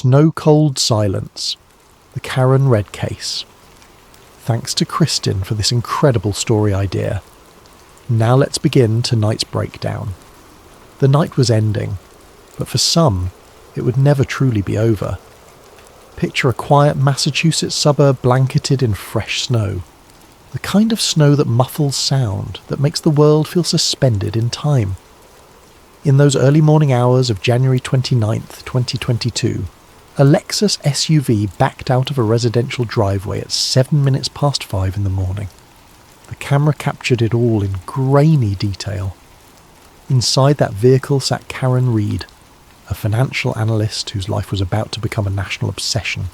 snow-cold silence, the Karen Red case. Thanks to Kristin for this incredible story idea. Now let's begin tonight's breakdown. The night was ending, but for some, it would never truly be over. Picture a quiet Massachusetts suburb blanketed in fresh snow. The kind of snow that muffles sound, that makes the world feel suspended in time. In those early morning hours of January 29th, 2022, a Lexus SUV backed out of a residential driveway at 7 minutes past 5 in the morning. The camera captured it all in grainy detail. Inside that vehicle sat Karen Reed, a financial analyst whose life was about to become a national obsession.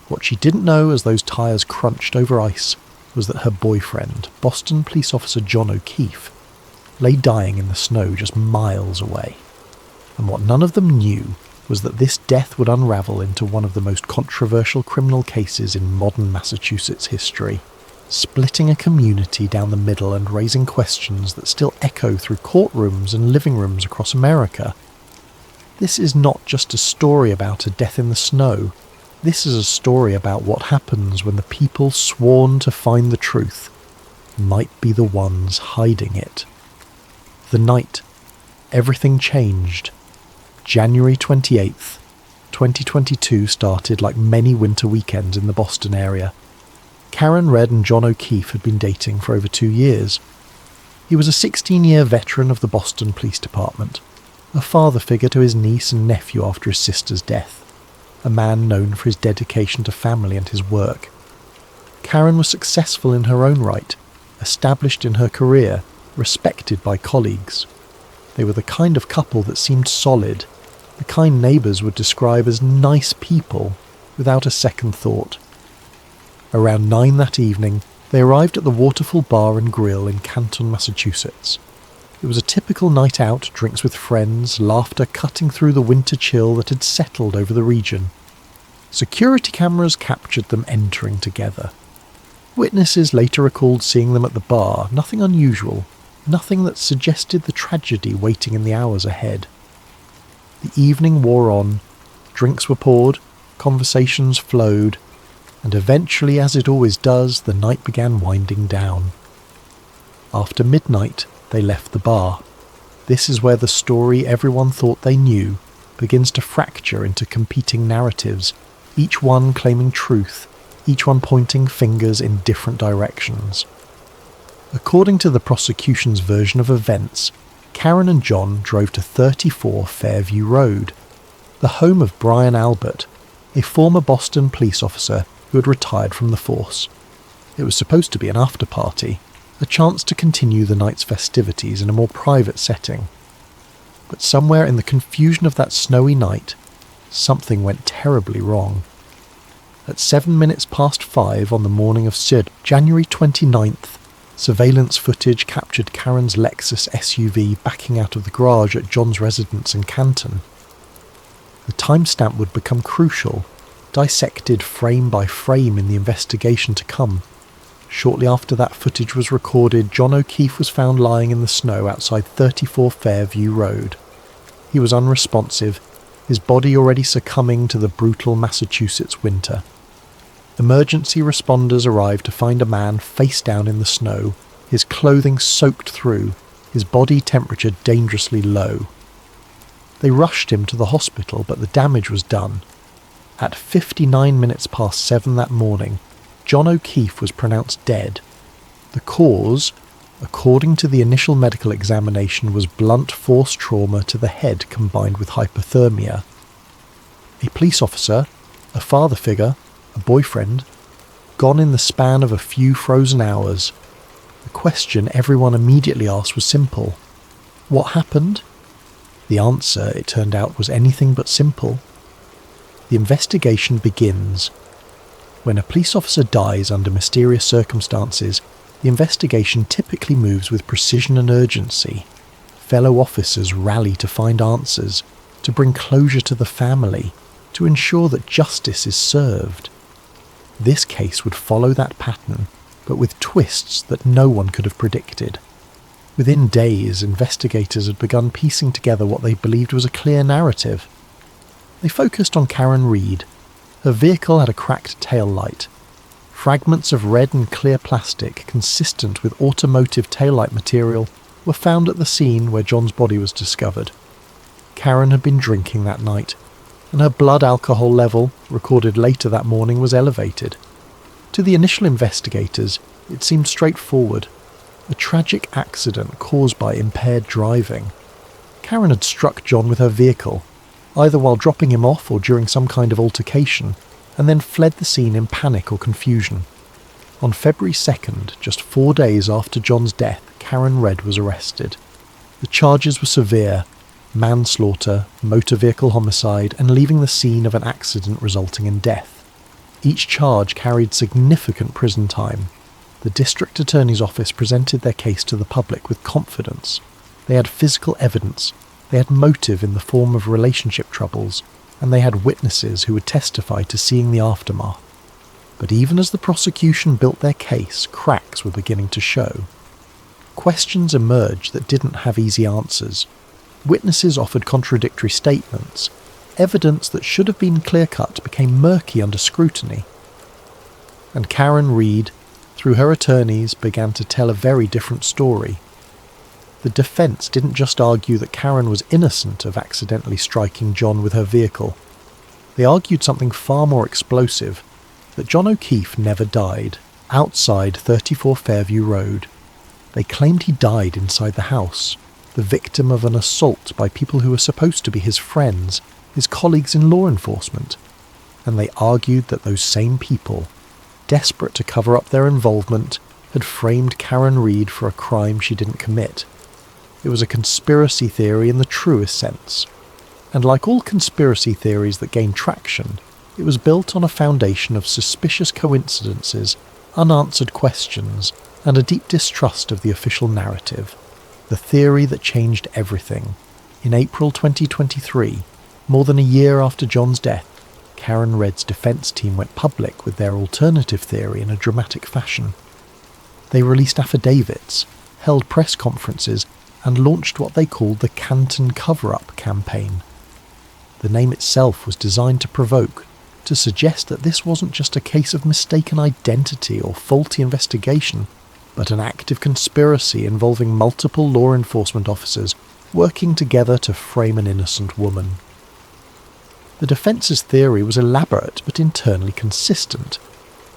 What she didn't know as those tyres crunched over ice was that her boyfriend, Boston police officer John O'Keefe, lay dying in the snow just miles away. And what none of them knew was that this death would unravel into one of the most controversial criminal cases in modern Massachusetts history, splitting a community down the middle and raising questions that still echo through courtrooms and living rooms across America. This is not just a story about a death in the snow. This is a story about what happens when the people sworn to find the truth might be the ones hiding it. The night everything changed. January 28th, 2022 started like many winter weekends in the Boston area. Karen Red and John O'Keefe had been dating for over 2 years. He was a 16-year veteran of the Boston Police Department, a father figure to his niece and nephew after his sister's death, a man known for his dedication to family and his work. Karen was successful in her own right, established in her career, respected by colleagues. They were the kind of couple that seemed solid, the kind neighbours would describe as nice people without a second thought. Around 9 that evening, they arrived at the Waterfall Bar and Grill in Canton, Massachusetts. It was a typical night out, drinks with friends, laughter cutting through the winter chill that had settled over the region. Security cameras captured them entering together. Witnesses later recalled seeing them at the bar, nothing unusual, nothing that suggested the tragedy waiting in the hours ahead. The evening wore on, drinks were poured, conversations flowed, and eventually, as it always does, the night began winding down. After midnight, they left the bar. This is where the story everyone thought they knew begins to fracture into competing narratives, each one claiming truth, each one pointing fingers in different directions. According to the prosecution's version of events, Karen and John drove to 34 Fairview Road, the home of Brian Albert, a former Boston police officer who had retired from the force. It was supposed to be an after-party, a chance to continue the night's festivities in a more private setting. But somewhere in the confusion of that snowy night, something went terribly wrong. At 7 minutes past 5 on the morning of January 29th, surveillance footage captured Karen's Lexus SUV backing out of the garage at John's residence in Canton. The timestamp would become crucial, dissected frame by frame in the investigation to come. Shortly after that footage was recorded, John O'Keefe was found lying in the snow outside 34 Fairview Road. He was unresponsive, his body already succumbing to the brutal Massachusetts winter. Emergency responders arrived to find a man face down in the snow, his clothing soaked through, his body temperature dangerously low. They rushed him to the hospital, but the damage was done. At 59 minutes past 7 that morning, John O'Keefe was pronounced dead. The cause, according to the initial medical examination, was blunt force trauma to the head combined with hypothermia. A police officer, a father figure, a boyfriend, gone in the span of a few frozen hours. The question everyone immediately asked was simple. What happened? The answer, it turned out, was anything but simple. The investigation begins. When a police officer dies under mysterious circumstances, the investigation typically moves with precision and urgency. Fellow officers rally to find answers, to bring closure to the family, to ensure that justice is served. This case would follow that pattern, but with twists that no one could have predicted. Within days, investigators had begun piecing together what they believed was a clear narrative. They focused on Karen Reed. Her vehicle had a cracked tail light. Fragments of red and clear plastic consistent with automotive taillight material were found at the scene where John's body was discovered. Karen had been drinking that night, and her blood alcohol level, recorded later that morning, was elevated. To the initial investigators, it seemed straightforward. A tragic accident caused by impaired driving. Karen had struck John with her vehicle, either while dropping him off or during some kind of altercation, and then fled the scene in panic or confusion. On February 2nd, just 4 days after John's death, Karen Reed was arrested. The charges were severe: manslaughter, motor vehicle homicide, and leaving the scene of an accident resulting in death. Each charge carried significant prison time. The district attorney's office presented their case to the public with confidence. They had physical evidence, they had motive in the form of relationship troubles, and they had witnesses who would testify to seeing the aftermath. But even as the prosecution built their case, cracks were beginning to show. Questions emerged that didn't have easy answers. Witnesses offered contradictory statements. Evidence that should have been clear-cut became murky under scrutiny. And Karen Reed, through her attorneys, began to tell a very different story. The defence didn't just argue that Karen was innocent of accidentally striking John with her vehicle. They argued something far more explosive, that John O'Keefe never died, outside 34 Fairview Road. They claimed he died inside the house, the victim of an assault by people who were supposed to be his friends, his colleagues in law enforcement. And they argued that those same people, desperate to cover up their involvement, had framed Karen Reed for a crime she didn't commit. It was a conspiracy theory in the truest sense. And like all conspiracy theories that gain traction, it was built on a foundation of suspicious coincidences, unanswered questions, and a deep distrust of the official narrative. The theory that changed everything. In April 2023, more than a year after John's death, Karen Reed's defence team went public with their alternative theory in a dramatic fashion. They released affidavits, held press conferences, and launched what they called the Canton Cover-Up campaign. The name itself was designed to provoke, to suggest that this wasn't just a case of mistaken identity or faulty investigation, but an active conspiracy involving multiple law enforcement officers working together to frame an innocent woman. The defence's theory was elaborate but internally consistent.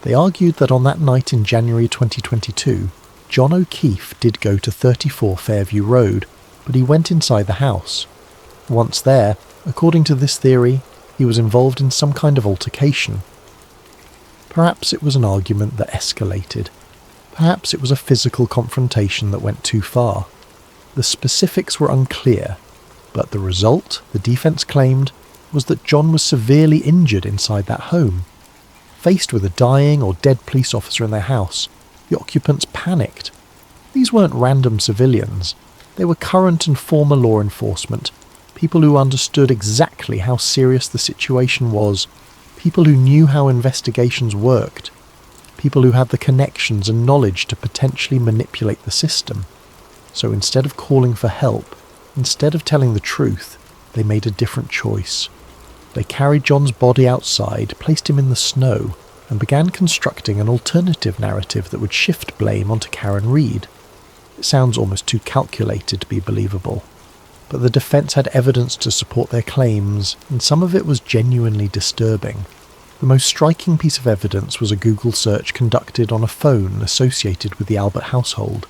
They argued that on that night in January 2022, John O'Keefe did go to 34 Fairview Road, but he went inside the house. Once there, according to this theory, he was involved in some kind of altercation. Perhaps it was an argument that escalated. Perhaps it was a physical confrontation that went too far. The specifics were unclear, but the result, the defence claimed, was that John was severely injured inside that home. Faced with a dying or dead police officer in their house, the occupants panicked. These weren't random civilians. They were current and former law enforcement, people who understood exactly how serious the situation was, people who knew how investigations worked, people who had the connections and knowledge to potentially manipulate the system. So instead of calling for help, instead of telling the truth, they made a different choice. They carried John's body outside, placed him in the snow, and began constructing an alternative narrative that would shift blame onto Karen Reed. It sounds almost too calculated to be believable. But the defence had evidence to support their claims, and some of it was genuinely disturbing. The most striking piece of evidence was a Google search conducted on a phone associated with the Albert household.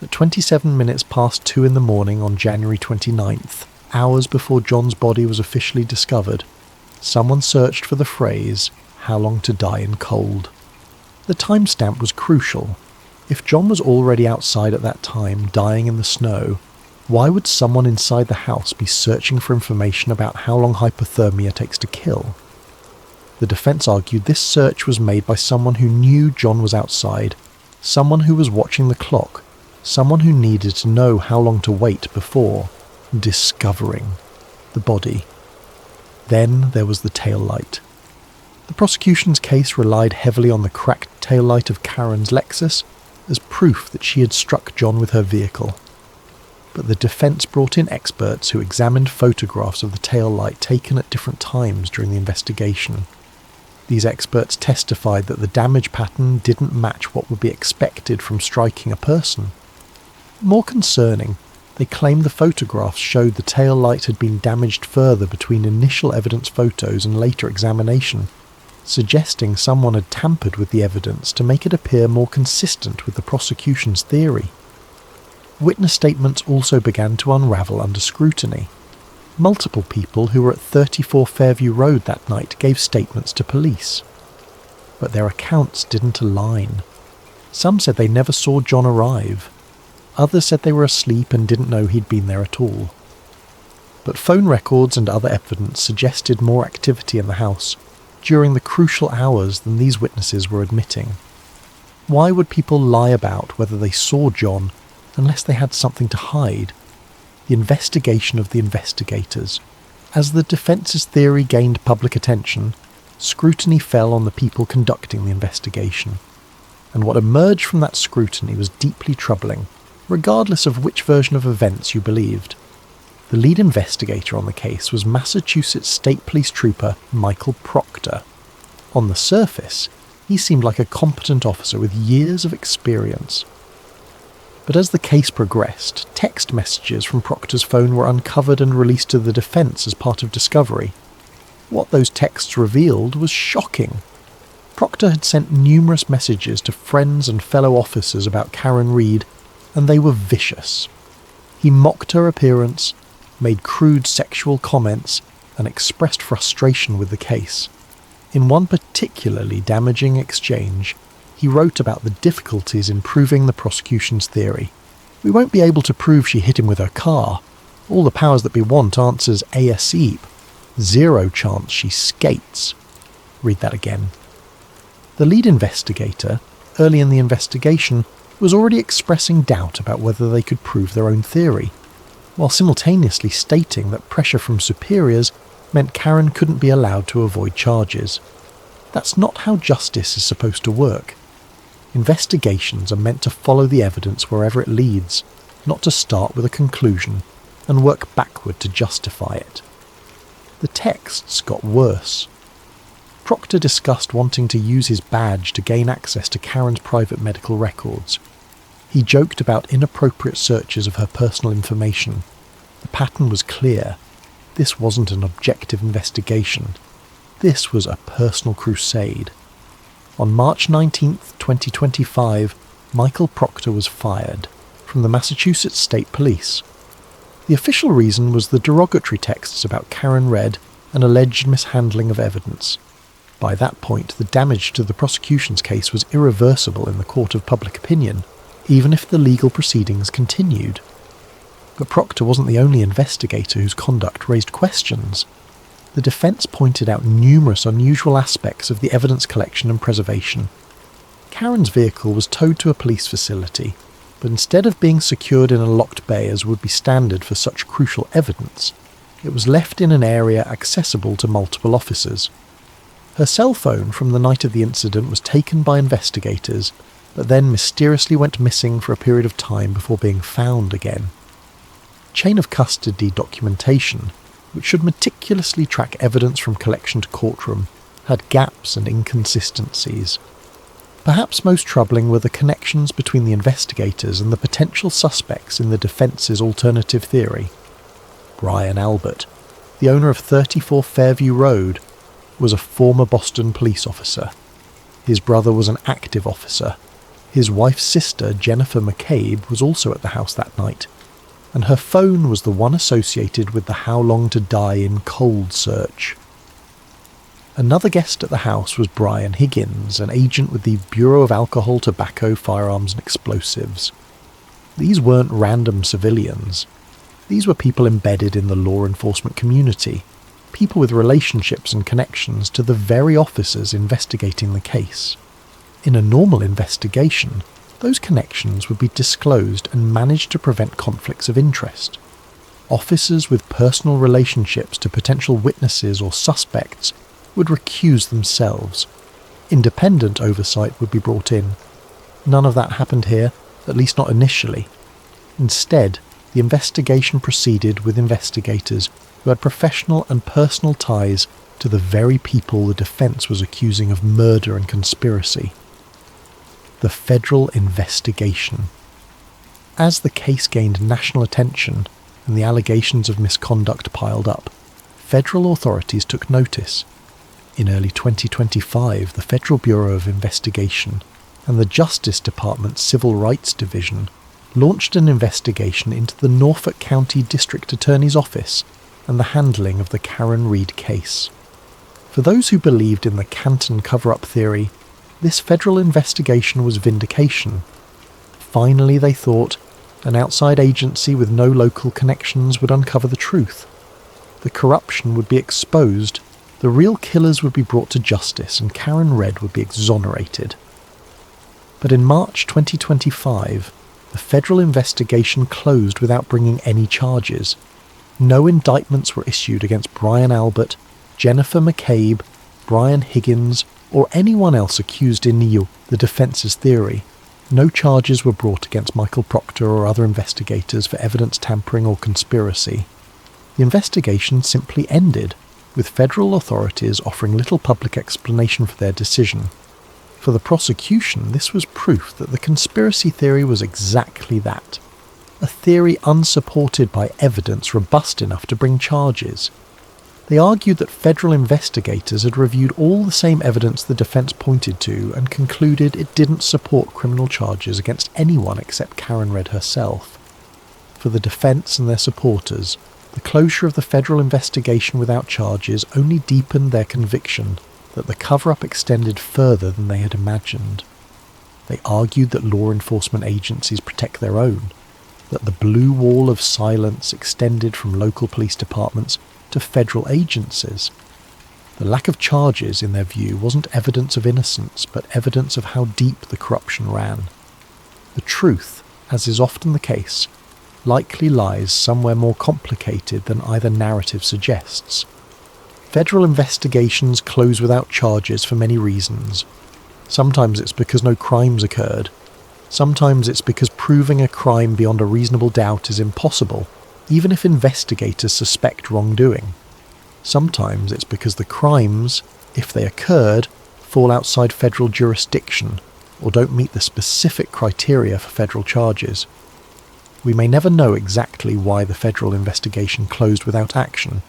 At 27 minutes past 2 in the morning on January 29th, hours before John's body was officially discovered, someone searched for the phrase, "How long to die in cold." The timestamp was crucial. If John was already outside at that time, dying in the snow, why would someone inside the house be searching for information about how long hypothermia takes to kill? The defence argued this search was made by someone who knew John was outside, someone who was watching the clock, someone who needed to know how long to wait before discovering the body. Then there was the tail light. The prosecution's case relied heavily on the cracked tail light of Karen's Lexus as proof that she had struck John with her vehicle. but the defence brought in experts who examined photographs of the tail light taken at different times during the investigation. These experts testified that the damage pattern didn't match what would be expected from striking a person. More concerning, they claimed the photographs showed the tail light had been damaged further between initial evidence photos and later examination, suggesting someone had tampered with the evidence to make it appear more consistent with the prosecution's theory. Witness statements also began to unravel under scrutiny. Multiple people who were at 34 Fairview Road that night gave statements to police. But their accounts didn't align. Some said they never saw John arrive. Others said they were asleep and didn't know he'd been there at all. But phone records and other evidence suggested more activity in the house during the crucial hours than these witnesses were admitting. Why would people lie about whether they saw John unless they had something to hide? The investigation of the investigators. As the defence's theory gained public attention, scrutiny fell on the people conducting the investigation. And what emerged from that scrutiny was deeply troubling, regardless of which version of events you believed. The lead investigator on the case was Massachusetts State Police Trooper Michael Proctor. On the surface, he seemed like a competent officer with years of experience. But as the case progressed, text messages from Proctor's phone were uncovered and released to the defence as part of discovery. What those texts revealed was shocking. Proctor had sent numerous messages to friends and fellow officers about Karen Reed, and they were vicious. He mocked her appearance, made crude sexual comments, and expressed frustration with the case. In one particularly damaging exchange, he wrote about the difficulties in proving the prosecution's theory. "We won't be able to prove she hit him with her car. All the powers that be want answers ASEEP. Zero chance she skates." Read that again. The lead investigator, early in the investigation, was already expressing doubt about whether they could prove their own theory, while simultaneously stating that pressure from superiors meant Karen couldn't be allowed to avoid charges. That's not how justice is supposed to work. Investigations are meant to follow the evidence wherever it leads, not to start with a conclusion and work backward to justify it. The texts got worse. Proctor discussed wanting to use his badge to gain access to Karen's private medical records. He joked about inappropriate searches of her personal information. The pattern was clear. This wasn't an objective investigation. This was a personal crusade. On March 19, 2025, Michael Proctor was fired from the Massachusetts State Police. The official reason was the derogatory texts about Karen Reed and alleged mishandling of evidence. By that point, the damage to the prosecution's case was irreversible in the court of public opinion, even if the legal proceedings continued. But Proctor wasn't the only investigator whose conduct raised questions. The defence pointed out numerous unusual aspects of the evidence collection and preservation. Karen's vehicle was towed to a police facility, but instead of being secured in a locked bay as would be standard for such crucial evidence, it was left in an area accessible to multiple officers. Her cell phone from the night of the incident was taken by investigators, but then mysteriously went missing for a period of time before being found again. Chain of custody documentation, which should meticulously track evidence from collection to courtroom, had gaps and inconsistencies. Perhaps most troubling were the connections between the investigators and the potential suspects in the defence's alternative theory. Brian Albert, the owner of 34 Fairview Road, was a former Boston police officer. His brother was an active officer. His wife's sister, Jennifer McCabe, was also at the house that night, and her phone was the one associated with the How Long to Die in Cold search. Another guest at the house was Brian Higgins, an agent with the Bureau of Alcohol, Tobacco, Firearms and Explosives. These weren't random civilians. These were people embedded in the law enforcement community, people with relationships and connections to the very officers investigating the case. In a normal investigation, those connections would be disclosed and managed to prevent conflicts of interest. Officers with personal relationships to potential witnesses or suspects would recuse themselves. Independent oversight would be brought in. None of that happened here, at least not initially. Instead, the investigation proceeded with investigators who had professional and personal ties to the very people the defence was accusing of murder and conspiracy. The federal investigation. As the case gained national attention and the allegations of misconduct piled up, federal authorities took notice. In early 2025, the Federal Bureau of Investigation and the Justice Department's Civil Rights Division launched an investigation into the Norfolk County District Attorney's Office and the handling of the Karen Read case. For those who believed in the Canton cover-up theory, this federal investigation was vindication. Finally, they thought, an outside agency with no local connections would uncover the truth. The corruption would be exposed, the real killers would be brought to justice, and Karen Read would be exonerated. But in March 2025, the federal investigation closed without bringing any charges. No indictments were issued against Brian Albert, Jennifer McCabe, Brian Higgins, or anyone else accused in the defence's theory. No charges were brought against Michael Proctor or other investigators for evidence tampering or conspiracy. The investigation simply ended, with federal authorities offering little public explanation for their decision. For the prosecution, this was proof that the conspiracy theory was exactly that. A theory unsupported by evidence robust enough to bring charges. They argued that federal investigators had reviewed all the same evidence the defense pointed to and concluded it didn't support criminal charges against anyone except Karen Read herself. For the defense and their supporters, the closure of the federal investigation without charges only deepened their conviction that the cover-up extended further than they had imagined. They argued that law enforcement agencies protect their own, that the blue wall of silence extended from local police departments to federal agencies. The lack of charges, in their view, wasn't evidence of innocence, but evidence of how deep the corruption ran. The truth, as is often the case, likely lies somewhere more complicated than either narrative suggests. Federal investigations close without charges for many reasons. Sometimes it's because no crimes occurred. Sometimes it's because proving a crime beyond a reasonable doubt is impossible, even if investigators suspect wrongdoing. Sometimes it's because the crimes, if they occurred, fall outside federal jurisdiction or don't meet the specific criteria for federal charges. We may never know exactly why the federal investigation closed without action,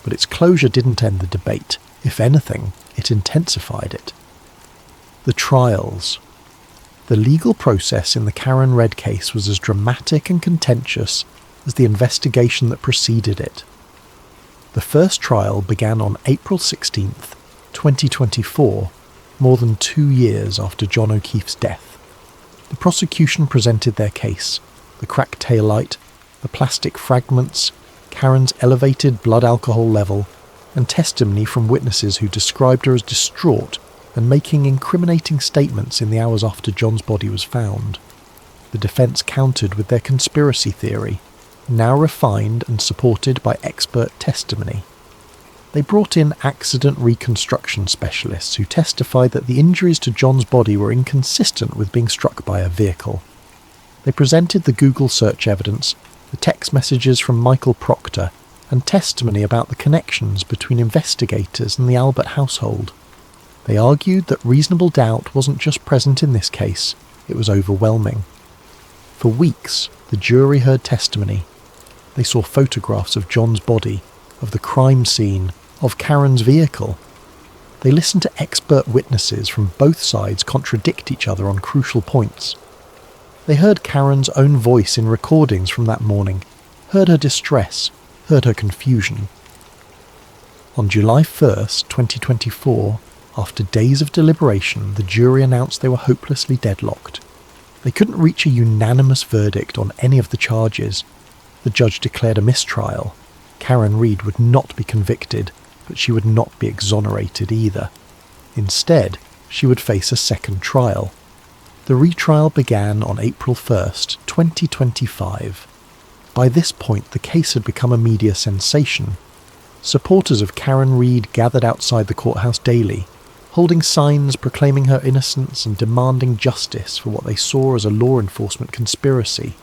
but its closure didn't end the debate. If anything, it intensified it. The trials. The legal process in the Karen Read case was as dramatic and contentious as the investigation that preceded it. The first trial began on April 16th, 2024, more than 2 years after John O'Keefe's death. The prosecution presented their case: the cracked taillight, the plastic fragments, Karen's elevated blood alcohol level, and testimony from witnesses who described her as distraught and making incriminating statements in the hours after John's body was found. The defense countered with their conspiracy theory, now refined and supported by expert testimony. They brought in accident reconstruction specialists who testified that the injuries to John's body were inconsistent with being struck by a vehicle. They presented the Google search evidence, the text messages from Michael Proctor, and testimony about the connections between investigators and the Albert household. They argued that reasonable doubt wasn't just present in this case, it was overwhelming. For weeks, the jury heard testimony. They saw photographs of John's body, of the crime scene, of Karen's vehicle. They listened to expert witnesses from both sides contradict each other on crucial points. They heard Karen's own voice in recordings from that morning, heard her distress, heard her confusion. On July 1st, 2024, after days of deliberation, the jury announced they were hopelessly deadlocked. They couldn't reach a unanimous verdict on any of the charges. The judge declared a mistrial. Karen Read would not be convicted, but she would not be exonerated either. Instead, she would face a second trial. The retrial began on April 1st, 2025. By this point, the case had become a media sensation. Supporters of Karen Read gathered outside the courthouse daily, holding signs proclaiming her innocence and demanding justice for what they saw as a law enforcement conspiracy.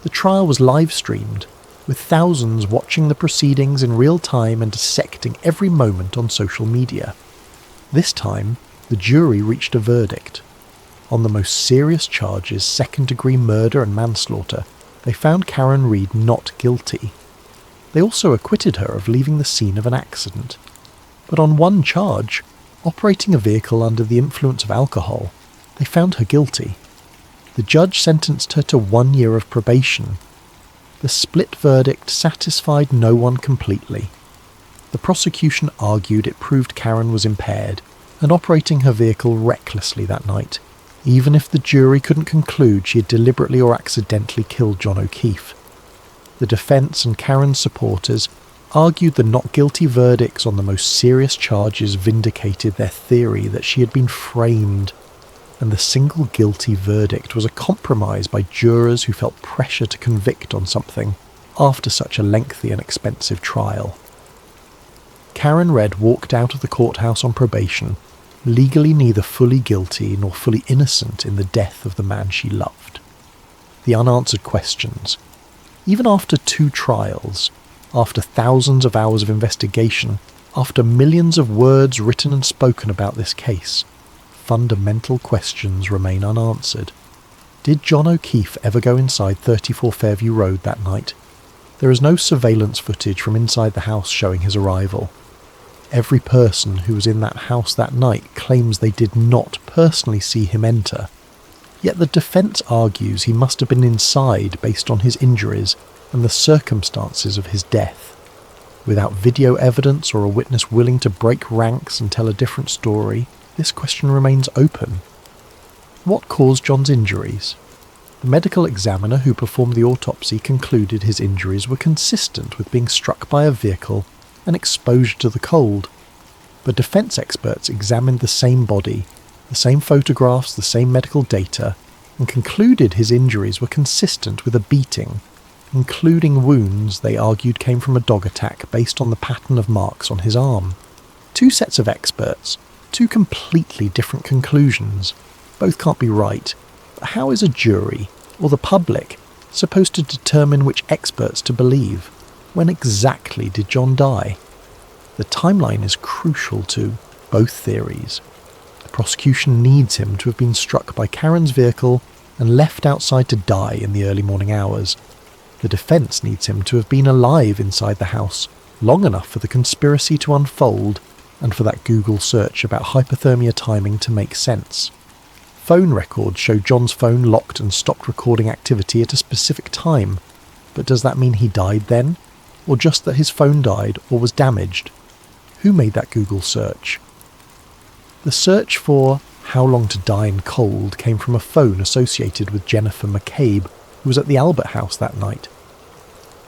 The trial was live-streamed, with thousands watching the proceedings in real time and dissecting every moment on social media. This time, the jury reached a verdict. On the most serious charges, second-degree murder and manslaughter, they found Karen Read not guilty. They also acquitted her of leaving the scene of an accident. But on one charge, operating a vehicle under the influence of alcohol, they found her guilty. The judge sentenced her to 1 year of probation. The split verdict satisfied no one completely. The prosecution argued it proved Karen was impaired and operating her vehicle recklessly that night, even if the jury couldn't conclude she had deliberately or accidentally killed John O'Keefe. The defence and Karen's supporters argued the not guilty verdicts on the most serious charges vindicated their theory that she had been framed, and the single guilty verdict was a compromise by jurors who felt pressure to convict on something after such a lengthy and expensive trial. Karen Read walked out of the courthouse on probation, legally neither fully guilty nor fully innocent in the death of the man she loved. The unanswered questions. Even after 2 trials, after thousands of hours of investigation, after millions of words written and spoken about this case, fundamental questions remain unanswered. Did John O'Keefe ever go inside 34 Fairview Road that night? There is no surveillance footage from inside the house showing his arrival. Every person who was in that house that night claims they did not personally see him enter. Yet the defence argues he must have been inside based on his injuries and the circumstances of his death. Without video evidence or a witness willing to break ranks and tell a different story, this question remains open. What caused John's injuries? The medical examiner who performed the autopsy concluded his injuries were consistent with being struck by a vehicle and exposure to the cold. But defence experts examined the same body, the same photographs, the same medical data, and concluded his injuries were consistent with a beating, including wounds they argued came from a dog attack based on the pattern of marks on his arm. 2 sets of experts, 2 completely different conclusions. Both can't be right, but how is a jury, or the public, supposed to determine which experts to believe? When exactly did John die? The timeline is crucial to both theories. The prosecution needs him to have been struck by Karen's vehicle and left outside to die in the early morning hours. The defence needs him to have been alive inside the house long enough for the conspiracy to unfold and for that Google search about hypothermia timing to make sense. Phone records show John's phone locked and stopped recording activity at a specific time, but does that mean he died then? Or just that his phone died or was damaged? Who made that Google search? The search for how long to die in cold came from a phone associated with Jennifer McCabe, who was at the Albert House that night.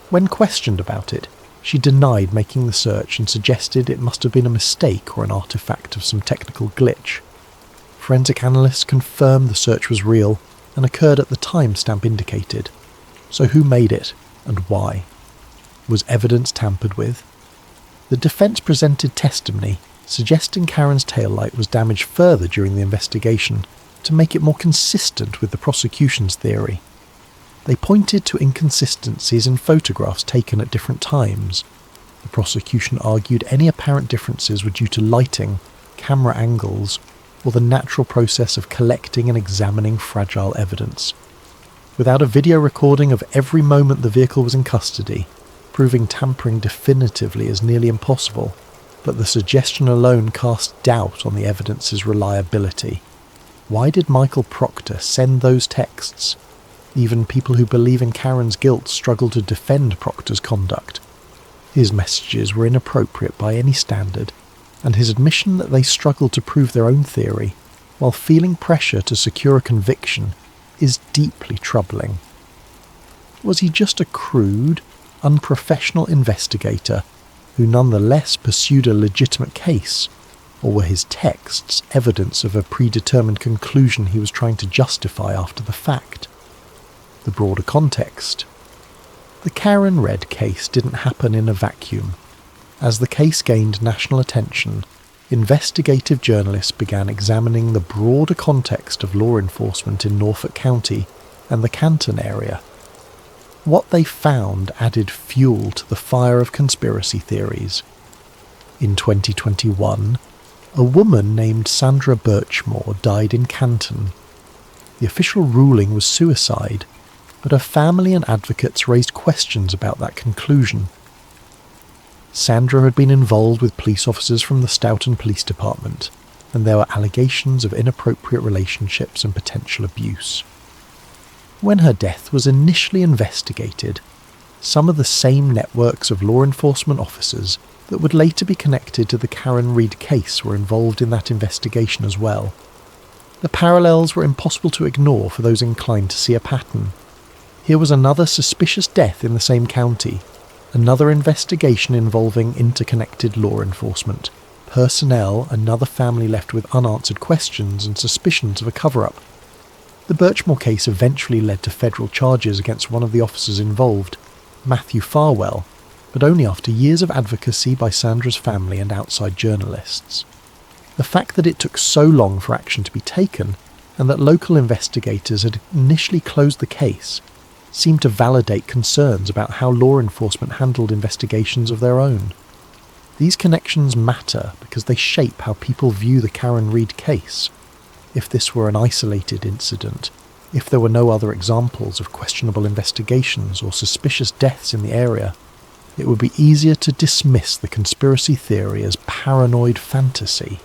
When questioned about it, she denied making the search and suggested it must have been a mistake or an artifact of some technical glitch. Forensic analysts confirmed the search was real and occurred at the timestamp indicated. So who made it and why? Was evidence tampered with? The defence presented testimony suggesting Karen's taillight was damaged further during the investigation to make it more consistent with the prosecution's theory. They pointed to inconsistencies in photographs taken at different times. The prosecution argued any apparent differences were due to lighting, camera angles, or the natural process of collecting and examining fragile evidence. Without a video recording of every moment the vehicle was in custody, proving tampering definitively is nearly impossible, but the suggestion alone casts doubt on the evidence's reliability. Why did Michael Proctor send those texts? Even people who believe in Karen's guilt struggle to defend Proctor's conduct. His messages were inappropriate by any standard, and his admission that they struggled to prove their own theory, while feeling pressure to secure a conviction, is deeply troubling. Was he just a crude, unprofessional investigator who nonetheless pursued a legitimate case, or were his texts evidence of a predetermined conclusion he was trying to justify after the fact? The broader context. The Karen Read case didn't happen in a vacuum. As the case gained national attention, investigative journalists began examining the broader context of law enforcement in Norfolk County and the Canton area. what they found added fuel to the fire of conspiracy theories. In 2021, a woman named Sandra Birchmore died in Canton. The official ruling was suicide, but her family and advocates raised questions about that conclusion. Sandra had been involved with police officers from the Stoughton Police Department, and there were allegations of inappropriate relationships and potential abuse. When her death was initially investigated, some of the same networks of law enforcement officers that would later be connected to the Karen Read case were involved in that investigation as well. The parallels were impossible to ignore for those inclined to see a pattern. Here was another suspicious death in the same county, another investigation involving interconnected law enforcement, personnel, another family left with unanswered questions and suspicions of a cover-up. The Birchmore case eventually led to federal charges against one of the officers involved, Matthew Farwell, but only after years of advocacy by Sandra's family and outside journalists. The fact that it took so long for action to be taken, and that local investigators had initially closed the case, seemed to validate concerns about how law enforcement handled investigations of their own. These connections matter because they shape how people view the Karen Read case. If this were an isolated incident, if there were no other examples of questionable investigations or suspicious deaths in the area, it would be easier to dismiss the conspiracy theory as paranoid fantasy.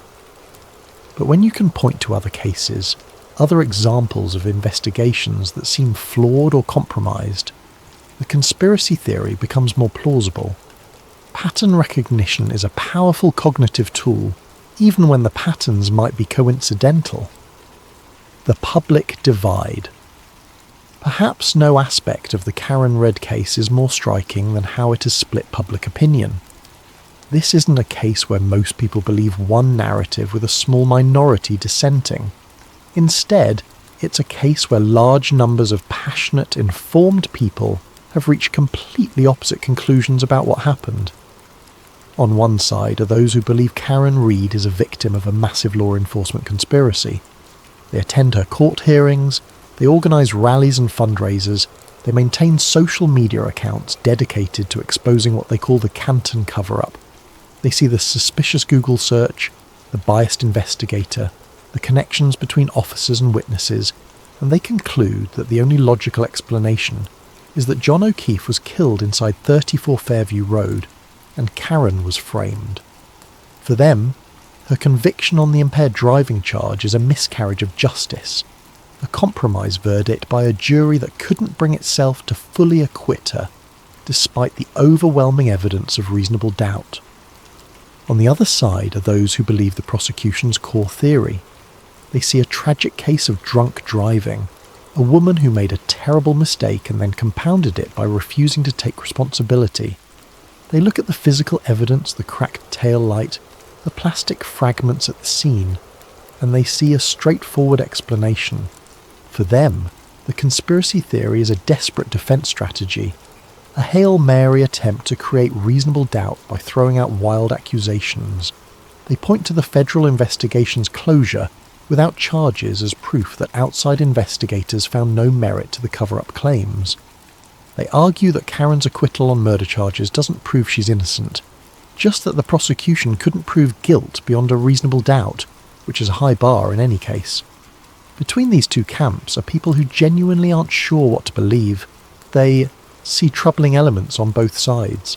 But when you can point to other cases, other examples of investigations that seem flawed or compromised, the conspiracy theory becomes more plausible. Pattern recognition is a powerful cognitive tool, even when the patterns might be coincidental. The public divide. Perhaps no aspect of the Karen Read case is more striking than how it has split public opinion. This isn't a case where most people believe one narrative with a small minority dissenting. Instead, it's a case where large numbers of passionate, informed people have reached completely opposite conclusions about what happened. On one side are those who believe Karen Read is a victim of a massive law enforcement conspiracy. They attend her court hearings, they organise rallies and fundraisers, they maintain social media accounts dedicated to exposing what they call the Canton cover-up. They see the suspicious Google search, the biased investigator, the connections between officers and witnesses, and they conclude that the only logical explanation is that John O'Keefe was killed inside 34 Fairview Road, and Karen was framed. For them, her conviction on the impaired driving charge is a miscarriage of justice, a compromise verdict by a jury that couldn't bring itself to fully acquit her, despite the overwhelming evidence of reasonable doubt. On the other side are those who believe the prosecution's core theory. They see a tragic case of drunk driving, a woman who made a terrible mistake and then compounded it by refusing to take responsibility. They look at the physical evidence, the cracked tail light, the plastic fragments at the scene, and they see a straightforward explanation. For them, the conspiracy theory is a desperate defense strategy, a Hail Mary attempt to create reasonable doubt by throwing out wild accusations. They point to the federal investigation's closure without charges as proof that outside investigators found no merit to the cover-up claims. They argue that Karen's acquittal on murder charges doesn't prove she's innocent, just that the prosecution couldn't prove guilt beyond a reasonable doubt, which is a high bar in any case. Between these two camps are people who genuinely aren't sure what to believe. They see troubling elements on both sides.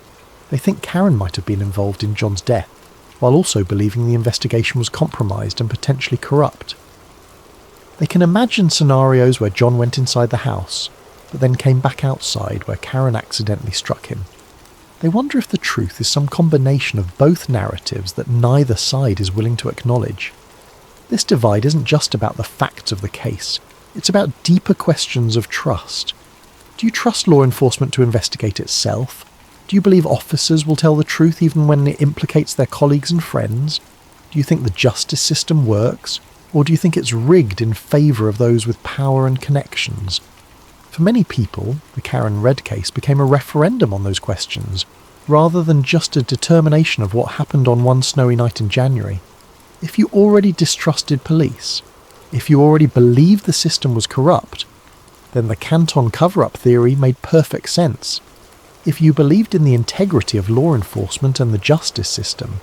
They think Karen might have been involved in John's death, while also believing the investigation was compromised and potentially corrupt. They can imagine scenarios where John went inside the house, but then came back outside where Karen accidentally struck him. They wonder if the truth is some combination of both narratives that neither side is willing to acknowledge. This divide isn't just about the facts of the case, it's about deeper questions of trust. Do you trust law enforcement to investigate itself? Do you believe officers will tell the truth even when it implicates their colleagues and friends? Do you think the justice system works? Or do you think it's rigged in favour of those with power and connections? For many people, the Karen Read case became a referendum on those questions, rather than just a determination of what happened on one snowy night in January. If you already distrusted police, if you already believed the system was corrupt, then the Canton cover-up theory made perfect sense. If you believed in the integrity of law enforcement and the justice system,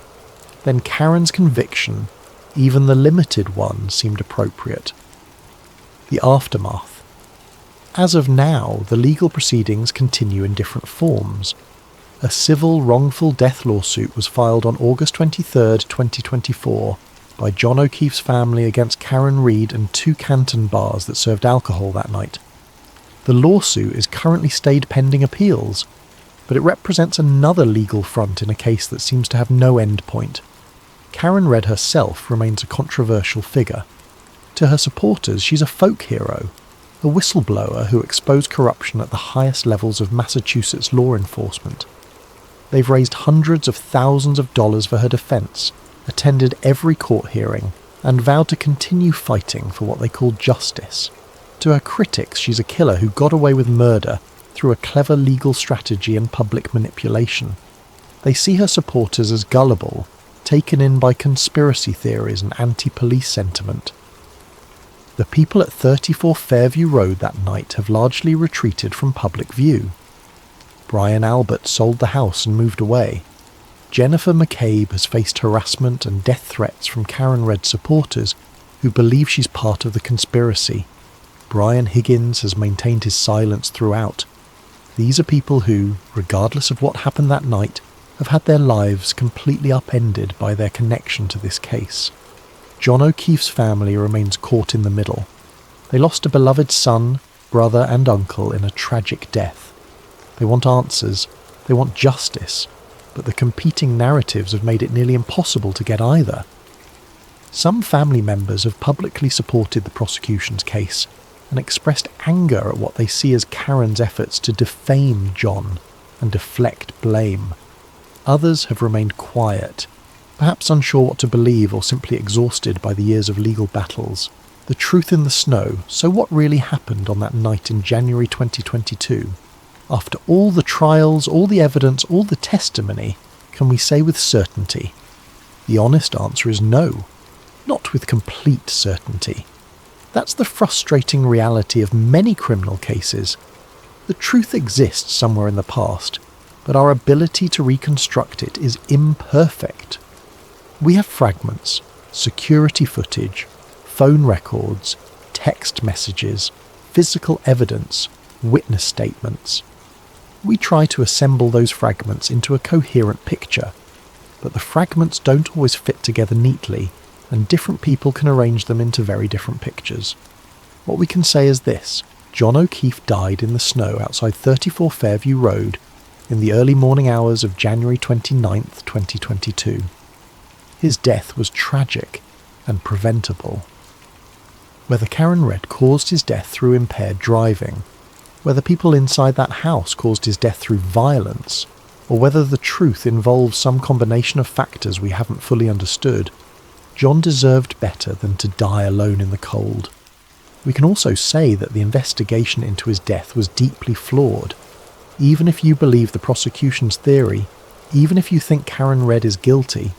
then Karen's conviction, even the limited one, seemed appropriate. The aftermath. As of now, the legal proceedings continue in different forms. A civil wrongful death lawsuit was filed on August 23, 2024, by John O'Keefe's family against Karen Reed and 2 Canton bars that served alcohol that night. The lawsuit is currently stayed pending appeals, but it represents another legal front in a case that seems to have no end point. Karen Reed herself remains a controversial figure. To her supporters, she's a folk hero, a whistleblower who exposed corruption at the highest levels of Massachusetts law enforcement. They've raised hundreds of thousands of dollars for her defense, attended every court hearing, and vowed to continue fighting for what they call justice. To her critics, she's a killer who got away with murder through a clever legal strategy and public manipulation. They see her supporters as gullible, taken in by conspiracy theories and anti-police sentiment. The people at 34 Fairview Road that night have largely retreated from public view. Brian Albert sold the house and moved away. Jennifer McCabe has faced harassment and death threats from Karen Reed supporters who believe she's part of the conspiracy. Brian Higgins has maintained his silence throughout. These are people who, regardless of what happened that night, have had their lives completely upended by their connection to this case. John O'Keefe's family remains caught in the middle. They lost a beloved son, brother and uncle in a tragic death. They want answers, they want justice, but the competing narratives have made it nearly impossible to get either. Some family members have publicly supported the prosecution's case and expressed anger at what they see as Karen's efforts to defame John and deflect blame. Others have remained quiet, perhaps unsure what to believe or simply exhausted by the years of legal battles. The truth in the snow, so what really happened on that night in January 2022? After all the trials, all the evidence, all the testimony, can we say with certainty? The honest answer is no, not with complete certainty. That's the frustrating reality of many criminal cases. The truth exists somewhere in the past, but our ability to reconstruct it is imperfect. We have fragments, security footage, phone records, text messages, physical evidence, witness statements. We try to assemble those fragments into a coherent picture, but the fragments don't always fit together neatly, and different people can arrange them into very different pictures. What we can say is this: John O'Keefe died in the snow outside 34 Fairview Road in the early morning hours of January 29, 2022. His death was tragic and preventable. Whether Karen Reed caused his death through impaired driving, whether people inside that house caused his death through violence, or whether the truth involves some combination of factors we haven't fully understood, John deserved better than to die alone in the cold. We can also say that the investigation into his death was deeply flawed. Even if you believe the prosecution's theory, even if you think Karen Reed is guilty,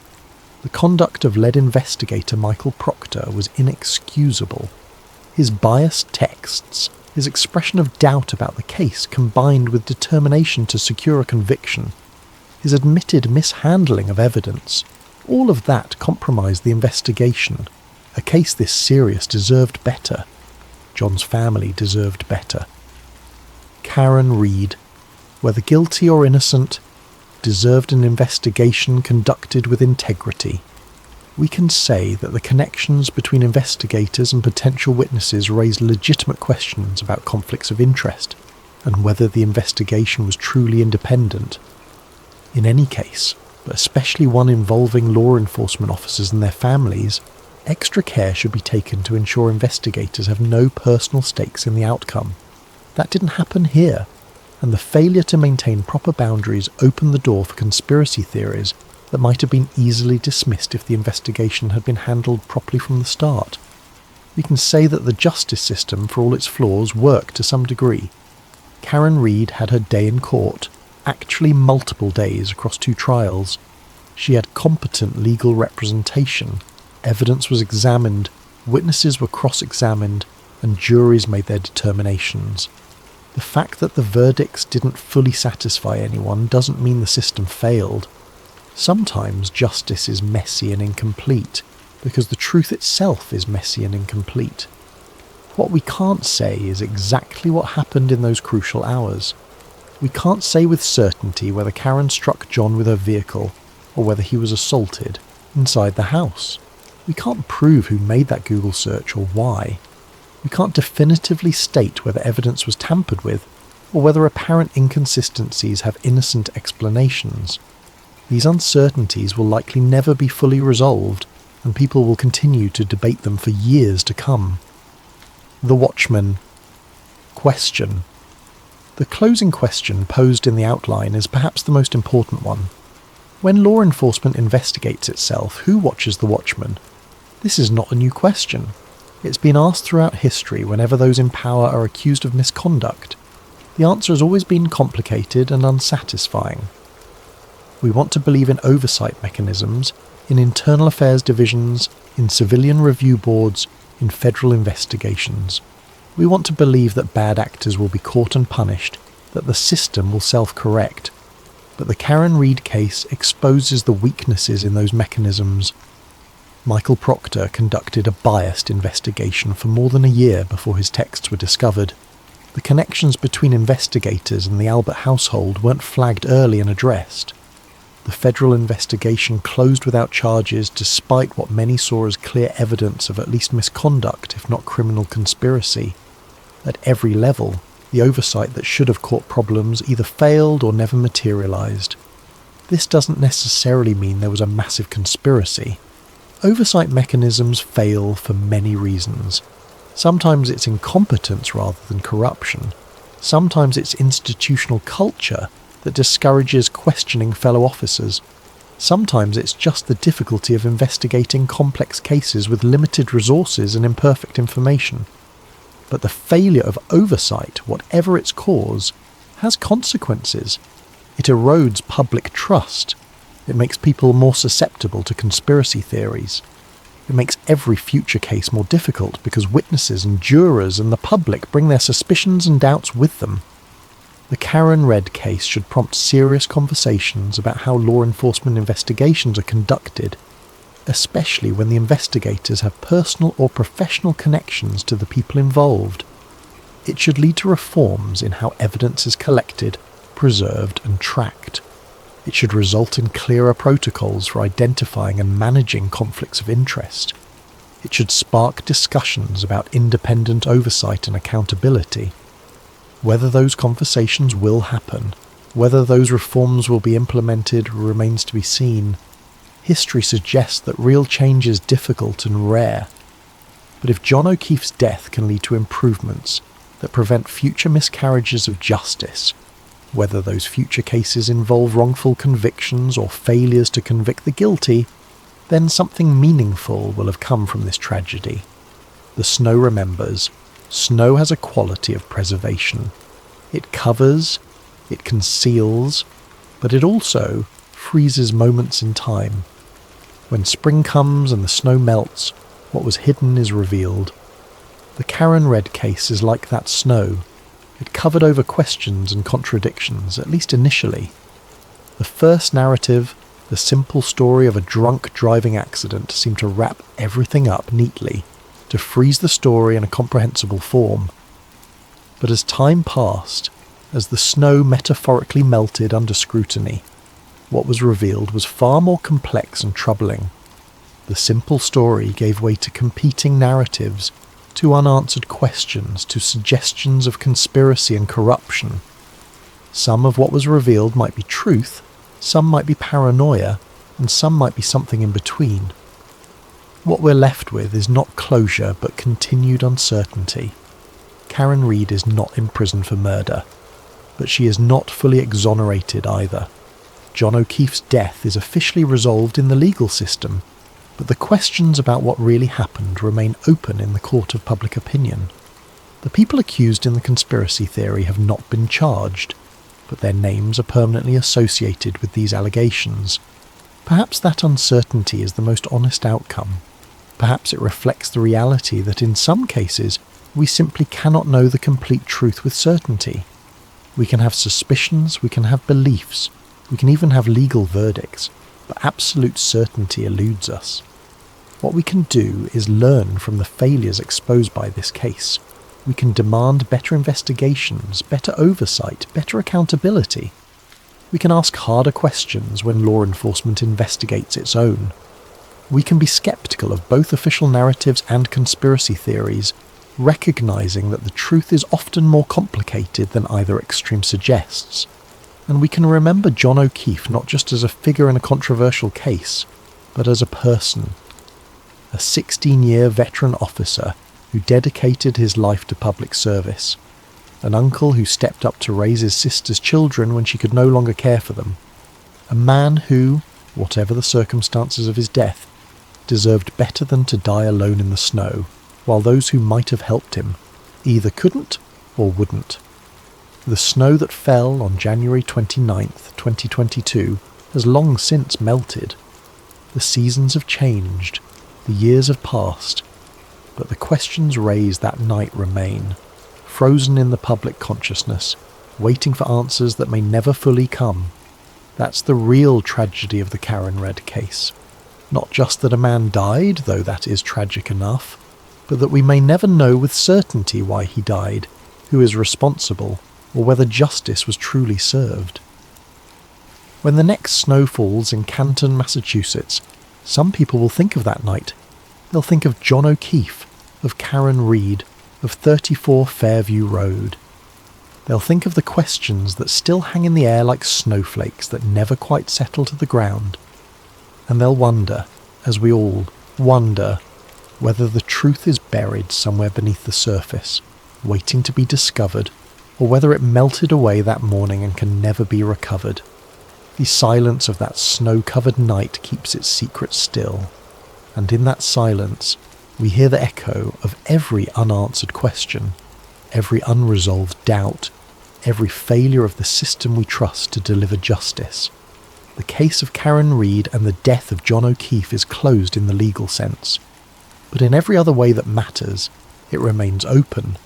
the conduct of lead investigator Michael Proctor was inexcusable. His biased texts, his expression of doubt about the case combined with determination to secure a conviction, his admitted mishandling of evidence, all of that compromised the investigation. A case this serious deserved better. John's family deserved better. Karen Reed, whether guilty or innocent, deserved an investigation conducted with integrity. We can say that the connections between investigators and potential witnesses raised legitimate questions about conflicts of interest and whether the investigation was truly independent. In any case, but especially one involving law enforcement officers and their families, extra care should be taken to ensure investigators have no personal stakes in the outcome. That didn't happen here, and the failure to maintain proper boundaries opened the door for conspiracy theories that might have been easily dismissed if the investigation had been handled properly from the start. We can say that the justice system, for all its flaws, worked to some degree. Karen Reed had her day in court, actually multiple days across 2 trials. She had competent legal representation, evidence was examined, witnesses were cross-examined, and juries made their determinations. The fact that the verdicts didn't fully satisfy anyone doesn't mean the system failed. Sometimes justice is messy and incomplete, because the truth itself is messy and incomplete. What we can't say is exactly what happened in those crucial hours. We can't say with certainty whether Karen struck John with her vehicle, or whether he was assaulted inside the house. We can't prove who made that Google search or why. We can't definitively state whether evidence was tampered with, or whether apparent inconsistencies have innocent explanations. These uncertainties will likely never be fully resolved, and people will continue to debate them for years to come. The Watchman. Question. The closing question posed in the outline is perhaps the most important one. When law enforcement investigates itself, who watches the watchman? This is not a new question. It's been asked throughout history whenever those in power are accused of misconduct. The answer has always been complicated and unsatisfying. We want to believe in oversight mechanisms, in internal affairs divisions, in civilian review boards, in federal investigations. We want to believe that bad actors will be caught and punished, that the system will self-correct. But the Karen Read case exposes the weaknesses in those mechanisms. Michael Proctor conducted a biased investigation for more than a year before his texts were discovered. The connections between investigators and the Albert household weren't flagged early and addressed. The federal investigation closed without charges despite what many saw as clear evidence of at least misconduct, if not criminal conspiracy. At every level, the oversight that should have caught problems either failed or never materialized. This doesn't necessarily mean there was a massive conspiracy. Oversight mechanisms fail for many reasons. Sometimes it's incompetence rather than corruption. Sometimes it's institutional culture that discourages questioning fellow officers. Sometimes it's just the difficulty of investigating complex cases with limited resources and imperfect information. But the failure of oversight, whatever its cause, has consequences. It erodes public trust. It makes people more susceptible to conspiracy theories. It makes every future case more difficult because witnesses and jurors and the public bring their suspicions and doubts with them. The Karen Read case should prompt serious conversations about how law enforcement investigations are conducted, especially when the investigators have personal or professional connections to the people involved. It should lead to reforms in how evidence is collected, preserved and tracked. It should result in clearer protocols for identifying and managing conflicts of interest. It should spark discussions about independent oversight and accountability. Whether those conversations will happen, whether those reforms will be implemented, remains to be seen. History suggests that real change is difficult and rare. But if John O'Keefe's death can lead to improvements that prevent future miscarriages of justice, whether those future cases involve wrongful convictions or failures to convict the guilty, then something meaningful will have come from this tragedy. The snow remembers. Snow has a quality of preservation. It covers, it conceals, but it also freezes moments in time. When spring comes and the snow melts, what was hidden is revealed. The Karen Read case is like that snow. It covered over questions and contradictions, at least initially. The first narrative, the simple story of a drunk driving accident, seemed to wrap everything up neatly, to freeze the story in a comprehensible form. But as time passed, as the snow metaphorically melted under scrutiny, what was revealed was far more complex and troubling. The simple story gave way to competing narratives, to unanswered questions, to suggestions of conspiracy and corruption. Some of what was revealed might be truth, some might be paranoia, and some might be something in between. What we're left with is not closure but continued uncertainty. Karen Read is not in prison for murder, but she is not fully exonerated either. John O'Keefe's death is officially resolved in the legal system, but the questions about what really happened remain open in the court of public opinion. The people accused in the conspiracy theory have not been charged, but their names are permanently associated with these allegations. Perhaps that uncertainty is the most honest outcome. Perhaps it reflects the reality that in some cases, We simply cannot know the complete truth with certainty. We can have suspicions, we can have beliefs, we can even have legal verdicts, but absolute certainty eludes us. What we can do is learn from the failures exposed by this case. We can demand better investigations, better oversight, better accountability. We can ask harder questions when law enforcement investigates its own. We can be sceptical of both official narratives and conspiracy theories, recognizing that the truth is often more complicated than either extreme suggests. And we can remember John O'Keefe not just as a figure in a controversial case, but as a person. A 16-year veteran officer who dedicated his life to public service. An uncle who stepped up to raise his sister's children when she could no longer care for them. A man who, whatever the circumstances of his death, deserved better than to die alone in the snow, while those who might have helped him either couldn't or wouldn't. The snow that fell on January 29th, 2022 has long since melted. The seasons have changed, the years have passed, but the questions raised that night remain, frozen in the public consciousness, waiting for answers that may never fully come. That's the real tragedy of the Karen Red case. Not just that a man died, though that is tragic enough, but that we may never know with certainty why he died, who is responsible, or whether justice was truly served. When the next snow falls in Canton, Massachusetts, some people will think of that night. They'll think of John O'Keefe, of Karen Reed, of 34 Fairview Road. They'll think of the questions that still hang in the air like snowflakes that never quite settle to the ground. And they'll wonder, as we all wonder, whether the truth is buried somewhere beneath the surface, waiting to be discovered, or whether it melted away that morning and can never be recovered. The silence of that snow-covered night keeps its secret still, and in that silence we hear the echo of every unanswered question, every unresolved doubt, every failure of the system we trust to deliver justice. The case of Karen Reed and the death of John O'Keefe is closed in the legal sense, but in every other way that matters, it remains open,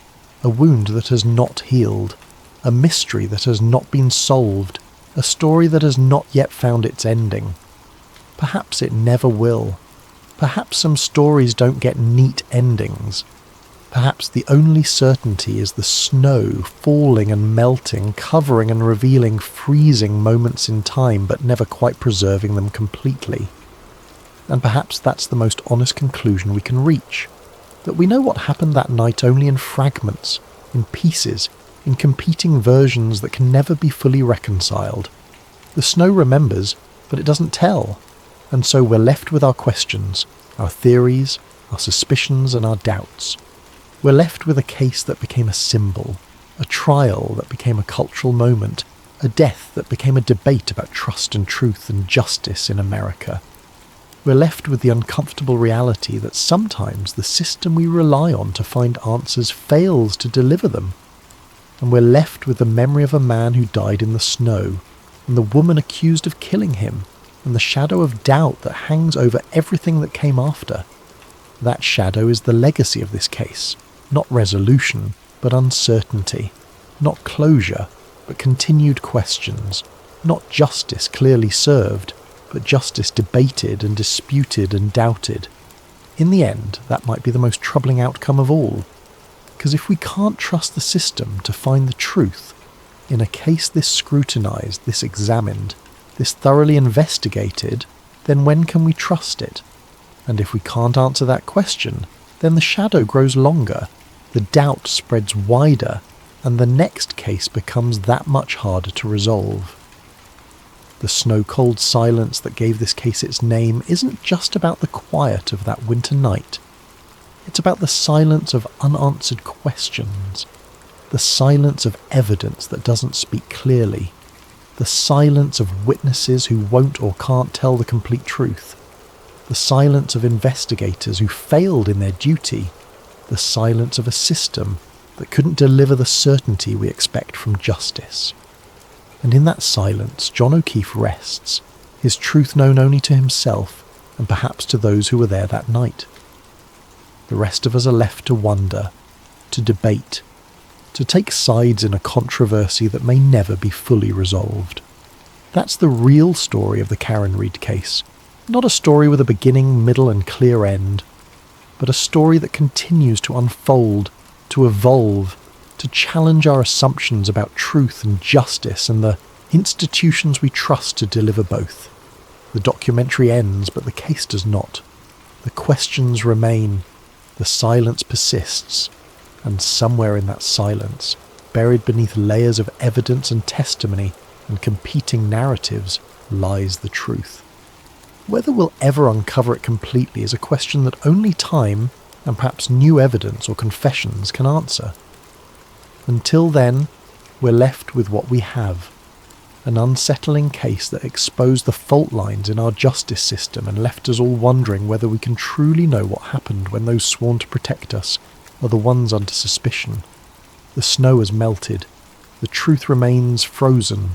a wound that has not healed, a mystery that has not been solved, a story that has not yet found its ending. Perhaps it never will. Perhaps some stories don't get neat endings. Perhaps the only certainty is the snow falling and melting, covering and revealing freezing moments in time, but never quite preserving them completely. And perhaps that's the most honest conclusion we can reach, that we know what happened that night only in fragments, in pieces, in competing versions that can never be fully reconciled. The snow remembers, but it doesn't tell, and so we're left with our questions, our theories, our suspicions and our doubts. We're left with a case that became a symbol, a trial that became a cultural moment, a death that became a debate about trust and truth and justice in America. We're left with the uncomfortable reality that sometimes the system we rely on to find answers fails to deliver them. And we're left with the memory of a man who died in the snow, and the woman accused of killing him, and the shadow of doubt that hangs over everything that came after. That shadow is the legacy of this case. Not resolution, but uncertainty. Not closure, but continued questions. Not justice clearly served, but justice debated and disputed and doubted. In the end, that might be the most troubling outcome of all. Because if we can't trust the system to find the truth, in a case this scrutinized, this examined, this thoroughly investigated, then when can we trust it? And if we can't answer that question, then the shadow grows longer, the doubt spreads wider, and the next case becomes that much harder to resolve. The snow-cold silence that gave this case its name isn't just about the quiet of that winter night. It's about the silence of unanswered questions, the silence of evidence that doesn't speak clearly, the silence of witnesses who won't or can't tell the complete truth, the silence of investigators who failed in their duty, the silence of a system that couldn't deliver the certainty we expect from justice. And in that silence, John O'Keefe rests, his truth known only to himself and perhaps to those who were there that night. The rest of us are left to wonder, to debate, to take sides in a controversy that may never be fully resolved. That's the real story of the Karen Read case. Not a story with a beginning, middle and clear end, but a story that continues to unfold, to evolve, to challenge our assumptions about truth and justice and the institutions we trust to deliver both. The documentary ends, but the case does not. The questions remain, the silence persists, and somewhere in that silence, buried beneath layers of evidence and testimony and competing narratives, lies the truth. Whether we'll ever uncover it completely is a question that only time, and perhaps new evidence or confessions, can answer. Until then, we're left with what we have. An unsettling case that exposed the fault lines in our justice system and left us all wondering whether we can truly know what happened when those sworn to protect us are the ones under suspicion. The snow has melted. The truth remains frozen.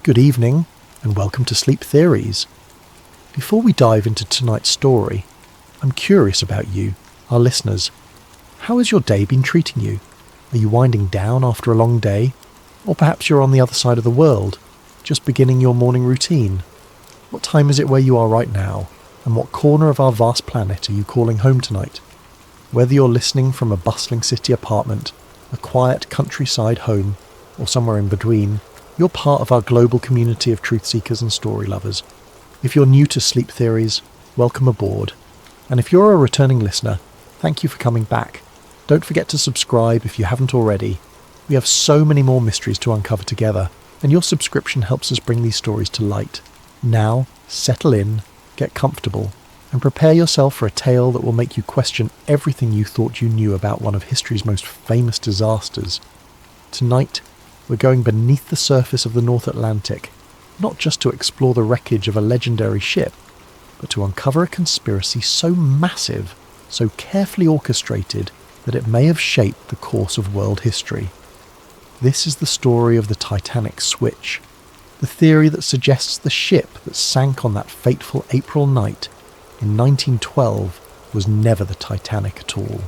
Good evening, and welcome to Sleep Theories. Before we dive into tonight's story, I'm curious about you, our listeners. How has your day been treating you? Are you winding down after a long day? Or perhaps you're on the other side of the world, just beginning your morning routine. What time is it where you are right now? And what corner of our vast planet are you calling home tonight? Whether you're listening from a bustling city apartment, a quiet countryside home, or somewhere in between, you're part of our global community of truth seekers and story lovers. If you're new to Sleep Theories, welcome aboard. And if you're a returning listener, thank you for coming back. Don't forget to subscribe if you haven't already. We have so many more mysteries to uncover together, and your subscription helps us bring these stories to light. Now, settle in, get comfortable, and prepare yourself for a tale that will make you question everything you thought you knew about one of history's most famous disasters. Tonight, we're going beneath the surface of the North Atlantic, not just to explore the wreckage of a legendary ship, but to uncover a conspiracy so massive, so carefully orchestrated, that it may have shaped the course of world history. This is the story of the Titanic switch, the theory that suggests the ship that sank on that fateful April night in 1912 was never the Titanic at all.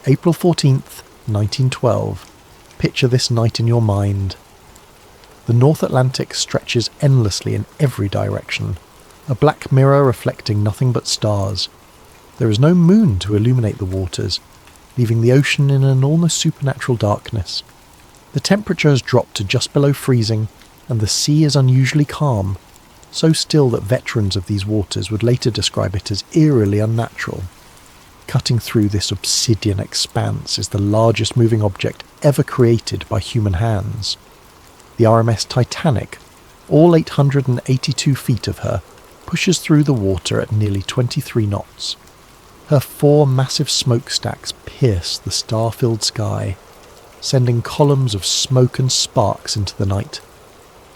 April 14th, 1912. Picture this night in your mind. The North Atlantic stretches endlessly in every direction, a black mirror reflecting nothing but stars. There is no moon to illuminate the waters, leaving the ocean in an almost supernatural darkness. The temperature has dropped to just below freezing, and the sea is unusually calm, so still that veterans of these waters would later describe it as eerily unnatural. Cutting through this obsidian expanse is the largest moving object ever created by human hands. The RMS Titanic, all 882 feet of her, pushes through the water at nearly 23 knots. Her 4 massive smokestacks pierce the star-filled sky, sending columns of smoke and sparks into the night.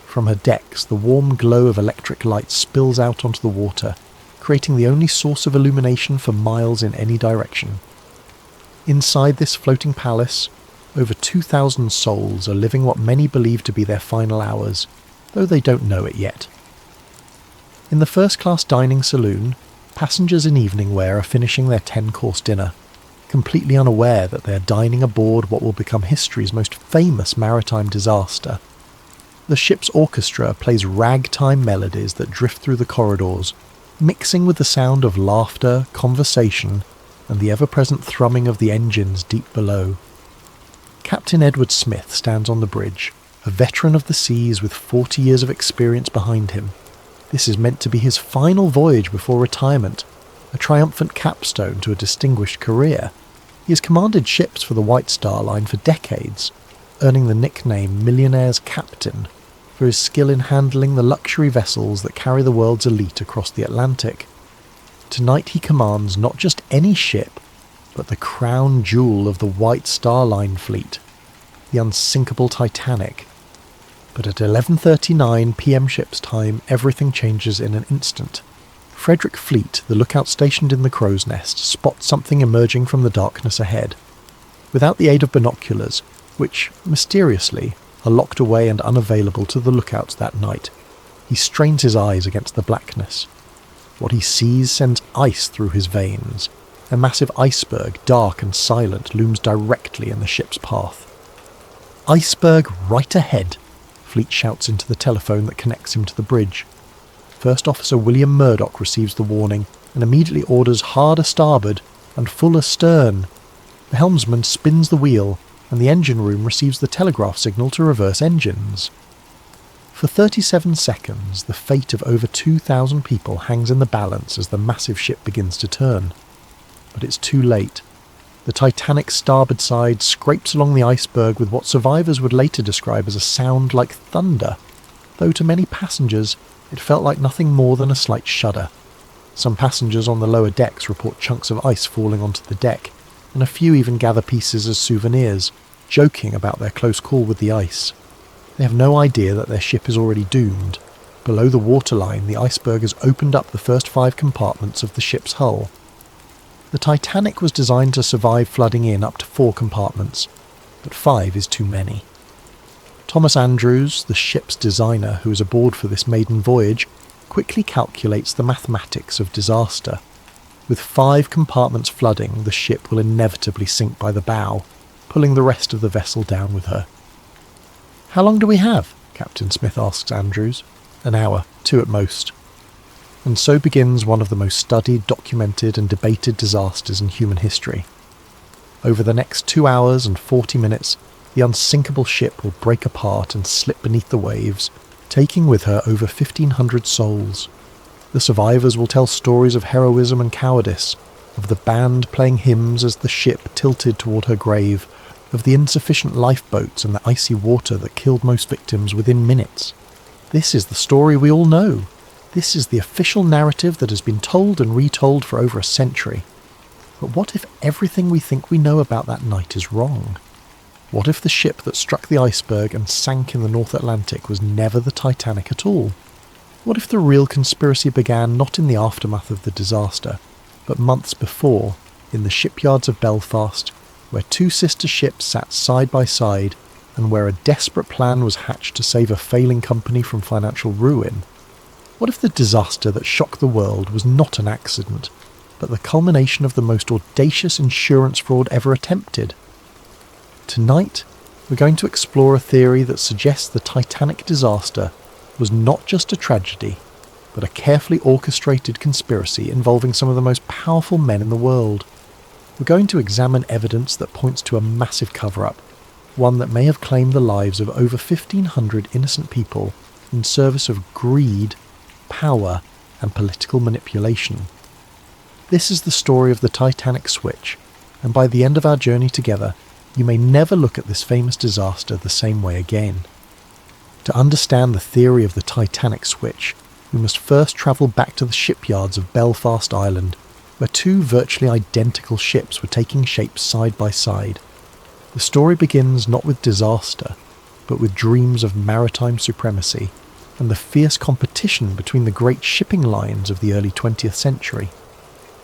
From her decks, the warm glow of electric light spills out onto the water, creating the only source of illumination for miles in any direction. Inside this floating palace, over 2,000 souls are living what many believe to be their final hours, though they don't know it yet. In the first-class dining saloon, Passengers in evening wear are finishing their 10-course dinner, completely unaware that they are dining aboard what will become history's most famous maritime disaster. The ship's orchestra plays ragtime melodies that drift through the corridors, mixing with the sound of laughter, conversation, and the ever-present thrumming of the engines deep below. Captain Edward Smith stands on the bridge, a veteran of the seas with 40 years of experience behind him. This is meant to be his final voyage before retirement, a triumphant capstone to a distinguished career. He has commanded ships for the White Star Line for decades, earning the nickname Millionaire's Captain for his skill in handling the luxury vessels that carry the world's elite across the Atlantic. Tonight he commands not just any ship, but the crown jewel of the White Star Line fleet, the unsinkable Titanic. But at 11:39 p.m. ship's time, everything changes in an instant. Frederick Fleet, the lookout stationed in the crow's nest, spots something emerging from the darkness ahead. Without the aid of binoculars, which, mysteriously, are locked away and unavailable to the lookouts that night, he strains his eyes against the blackness. What he sees sends ice through his veins. A massive iceberg, dark and silent, looms directly in the ship's path. "Iceberg right ahead," Fleet shouts into the telephone that connects him to the bridge. First Officer William Murdoch receives the warning and immediately orders hard a starboard and full astern. The helmsman spins the wheel, and the engine room receives the telegraph signal to reverse engines. For 37 seconds, the fate of over 2,000 people hangs in the balance as the massive ship begins to turn. But it's too late. The Titanic's starboard side scrapes along the iceberg with what survivors would later describe as a sound like thunder, though to many passengers it felt like nothing more than a slight shudder. Some passengers on the lower decks report chunks of ice falling onto the deck, and a few even gather pieces as souvenirs, joking about their close call with the ice. They have no idea that their ship is already doomed. Below the waterline, the iceberg has opened up the first 5 compartments of the ship's hull. The Titanic was designed to survive flooding in up to 4 compartments, but 5 is too many. Thomas Andrews, the ship's designer who is aboard for this maiden voyage, quickly calculates the mathematics of disaster. With 5 compartments flooding, the ship will inevitably sink by the bow, pulling the rest of the vessel down with her. "How long do we have?" Captain Smith asks Andrews. "An hour, 2 at most." And so begins one of the most studied, documented and debated disasters in human history. Over the next 2 hours and 40 minutes, the unsinkable ship will break apart and slip beneath the waves, taking with her over 1,500 souls. The survivors will tell stories of heroism and cowardice, of the band playing hymns as the ship tilted toward her grave, of the insufficient lifeboats and the icy water that killed most victims within minutes. This is the story we all know. This is the official narrative that has been told and retold for over a century. But what if everything we think we know about that night is wrong? What if the ship that struck the iceberg and sank in the North Atlantic was never the Titanic at all? What if the real conspiracy began not in the aftermath of the disaster, but months before, in the shipyards of Belfast, where 2 sister ships sat side by side, and where a desperate plan was hatched to save a failing company from financial ruin? What if the disaster that shocked the world was not an accident, but the culmination of the most audacious insurance fraud ever attempted? Tonight, we're going to explore a theory that suggests the Titanic disaster was not just a tragedy, but a carefully orchestrated conspiracy involving some of the most powerful men in the world. We're going to examine evidence that points to a massive cover-up, one that may have claimed the lives of over 1,500 innocent people in service of greed, power, and political manipulation. This is the story of the Titanic switch, and by the end of our journey together, you may never look at this famous disaster the same way again. To understand the theory of the Titanic switch, we must first travel back to the shipyards of Belfast Island, where 2 virtually identical ships were taking shape side by side. The story begins not with disaster, but with dreams of maritime supremacy and the fierce competition between the great shipping lines of the early 20th century.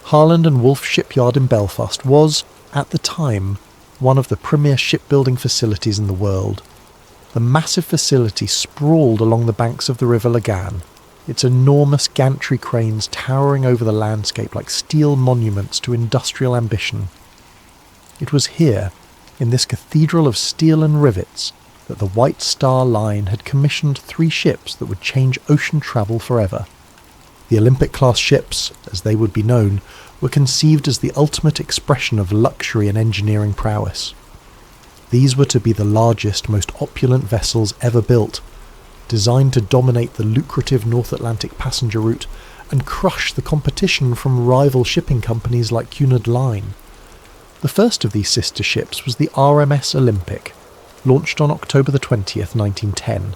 Harland and Wolff Shipyard in Belfast was, at the time, one of the premier shipbuilding facilities in the world. The massive facility sprawled along the banks of the River Lagan, its enormous gantry cranes towering over the landscape like steel monuments to industrial ambition. It was here, in this cathedral of steel and rivets, that the White Star Line had commissioned 3 ships that would change ocean travel forever. The Olympic-class ships, as they would be known, were conceived as the ultimate expression of luxury and engineering prowess. These were to be the largest, most opulent vessels ever built, designed to dominate the lucrative North Atlantic passenger route and crush the competition from rival shipping companies like Cunard Line. The first of these sister ships was the RMS Olympic, launched on October the 20th, 1910.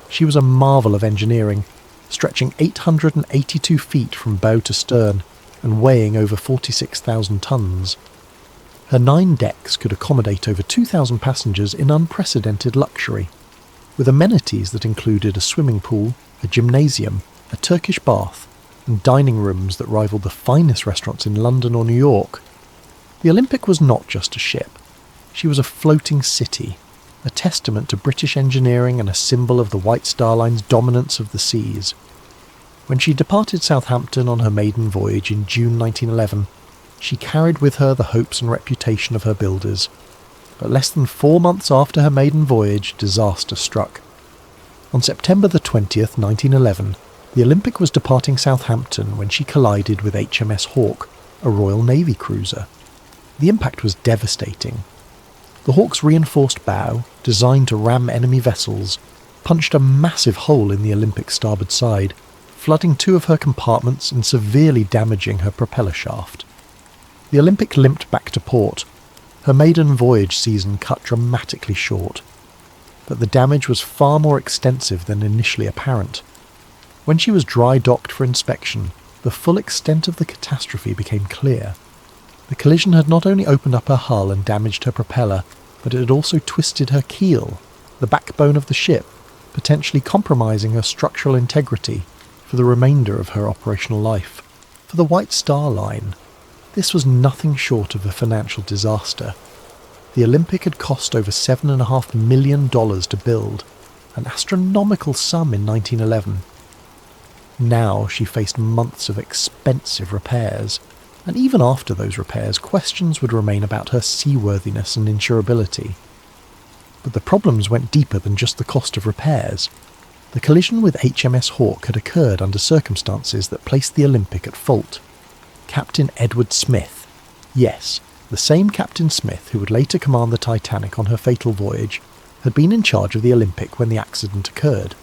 She was a marvel of engineering, stretching 882 feet from bow to stern and weighing over 46,000 tons. Her 9 decks could accommodate over 2,000 passengers in unprecedented luxury, with amenities that included a swimming pool, a gymnasium, a Turkish bath, and dining rooms that rivaled the finest restaurants in London or New York. The Olympic was not just a ship. She was a floating city, a testament to British engineering and a symbol of the White Star Line's dominance of the seas. When she departed Southampton on her maiden voyage in June 1911, she carried with her the hopes and reputation of her builders. But less than 4 months after her maiden voyage, disaster struck. On September the 20th, 1911, the Olympic was departing Southampton when she collided with HMS Hawke, a Royal Navy cruiser. The impact was devastating. The Hawke's reinforced bow, designed to ram enemy vessels, punched a massive hole in the Olympic's starboard side, flooding 2 of her compartments and severely damaging her propeller shaft. The Olympic limped back to port, her maiden voyage season cut dramatically short. But the damage was far more extensive than initially apparent. When she was dry docked for inspection, the full extent of the catastrophe became clear. The collision had not only opened up her hull and damaged her propeller, but it had also twisted her keel, the backbone of the ship, potentially compromising her structural integrity for the remainder of her operational life. For the White Star Line, this was nothing short of a financial disaster. The Olympic had cost over $7.5 million to build, an astronomical sum in 1911. Now she faced months of expensive repairs, and even after those repairs, questions would remain about her seaworthiness and insurability. But the problems went deeper than just the cost of repairs. The collision with HMS Hawke had occurred under circumstances that placed the Olympic at fault. Captain Edward Smith, yes, the same Captain Smith who would later command the Titanic on her fatal voyage, had been in charge of the Olympic when the accident occurred.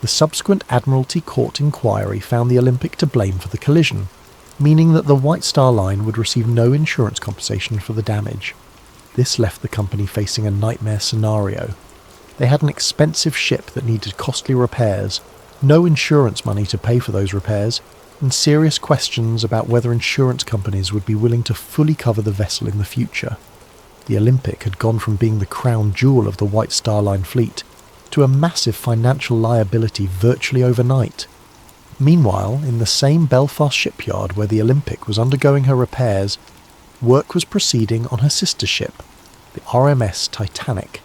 The subsequent Admiralty Court inquiry found the Olympic to blame for the collision, meaning that the White Star Line would receive no insurance compensation for the damage. This left the company facing a nightmare scenario. They had an expensive ship that needed costly repairs, no insurance money to pay for those repairs, and serious questions about whether insurance companies would be willing to fully cover the vessel in the future. The Olympic had gone from being the crown jewel of the White Star Line fleet to a massive financial liability virtually overnight. Meanwhile, in the same Belfast shipyard where the Olympic was undergoing her repairs, work was proceeding on her sister ship, the RMS Titanic.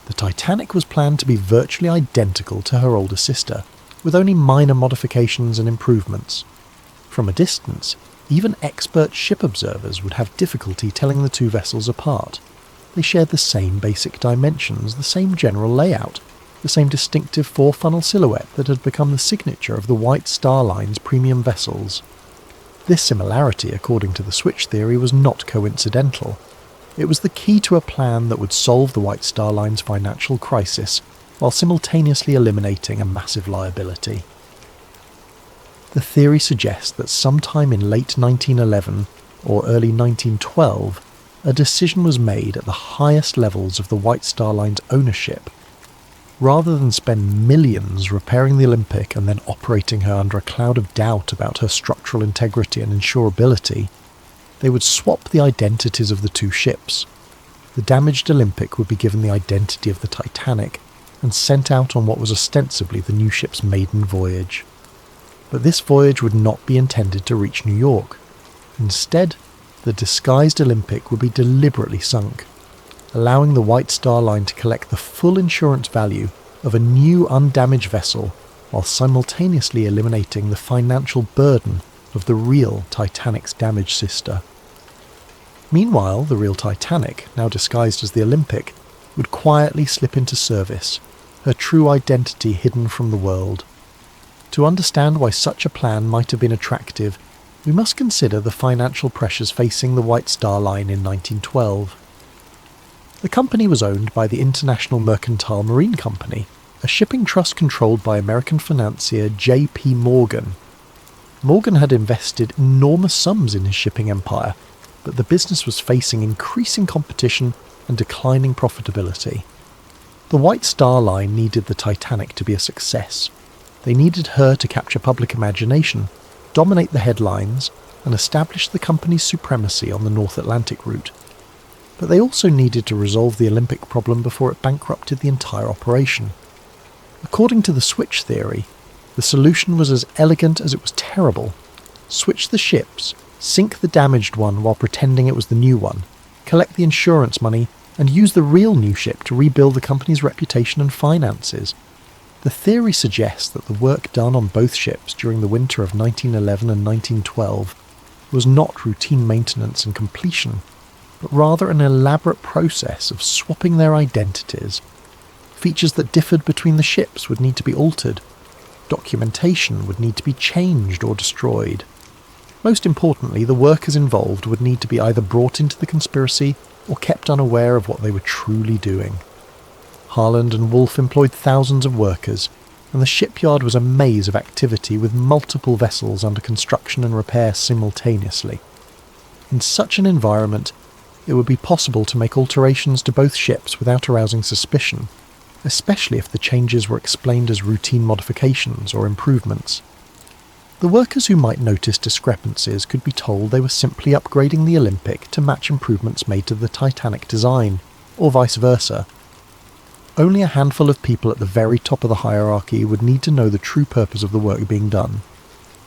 The Titanic was planned to be virtually identical to her older sister, with only minor modifications and improvements. From a distance, even expert ship observers would have difficulty telling the 2 vessels apart. They shared the same basic dimensions, the same general layout, the same distinctive 4-funnel silhouette that had become the signature of the White Star Line's premium vessels. This similarity, according to the switch theory, was not coincidental. It was the key to a plan that would solve the White Star Line's financial crisis, while simultaneously eliminating a massive liability. The theory suggests that sometime in late 1911 or early 1912, a decision was made at the highest levels of the White Star Line's ownership. Rather than spend millions repairing the Olympic and then operating her under a cloud of doubt about her structural integrity and insurability, they would swap the identities of the 2 ships. The damaged Olympic would be given the identity of the Titanic and sent out on what was ostensibly the new ship's maiden voyage. But this voyage would not be intended to reach New York. Instead, the disguised Olympic would be deliberately sunk, allowing the White Star Line to collect the full insurance value of a new undamaged vessel while simultaneously eliminating the financial burden of the real Titanic's damaged sister. Meanwhile, the real Titanic, now disguised as the Olympic, would quietly slip into service, her true identity hidden from the world. To understand why such a plan might have been attractive, we must consider the financial pressures facing the White Star Line in 1912. The company was owned by the International Mercantile Marine Company, a shipping trust controlled by American financier J.P. Morgan. Morgan had invested enormous sums in his shipping empire, but the business was facing increasing competition and declining profitability. The White Star Line needed the Titanic to be a success. They needed her to capture public imagination, dominate the headlines, and establish the company's supremacy on the North Atlantic route. But they also needed to resolve the Olympic problem before it bankrupted the entire operation. According to the switch theory, the solution was as elegant as it was terrible. Switch the ships, sink the damaged one while pretending it was the new one, collect the insurance money, and use the real new ship to rebuild the company's reputation and finances. The theory suggests that the work done on both ships during the winter of 1911 and 1912 was not routine maintenance and completion, but rather an elaborate process of swapping their identities. Features that differed between the ships would need to be altered. Documentation would need to be changed or destroyed. Most importantly, the workers involved would need to be either brought into the conspiracy or kept unaware of what they were truly doing. Harland and Wolff employed thousands of workers, and the shipyard was a maze of activity with multiple vessels under construction and repair simultaneously. In such an environment, it would be possible to make alterations to both ships without arousing suspicion, especially if the changes were explained as routine modifications or improvements. The workers who might notice discrepancies could be told they were simply upgrading the Olympic to match improvements made to the Titanic design, or vice versa. Only a handful of people at the very top of the hierarchy would need to know the true purpose of the work being done.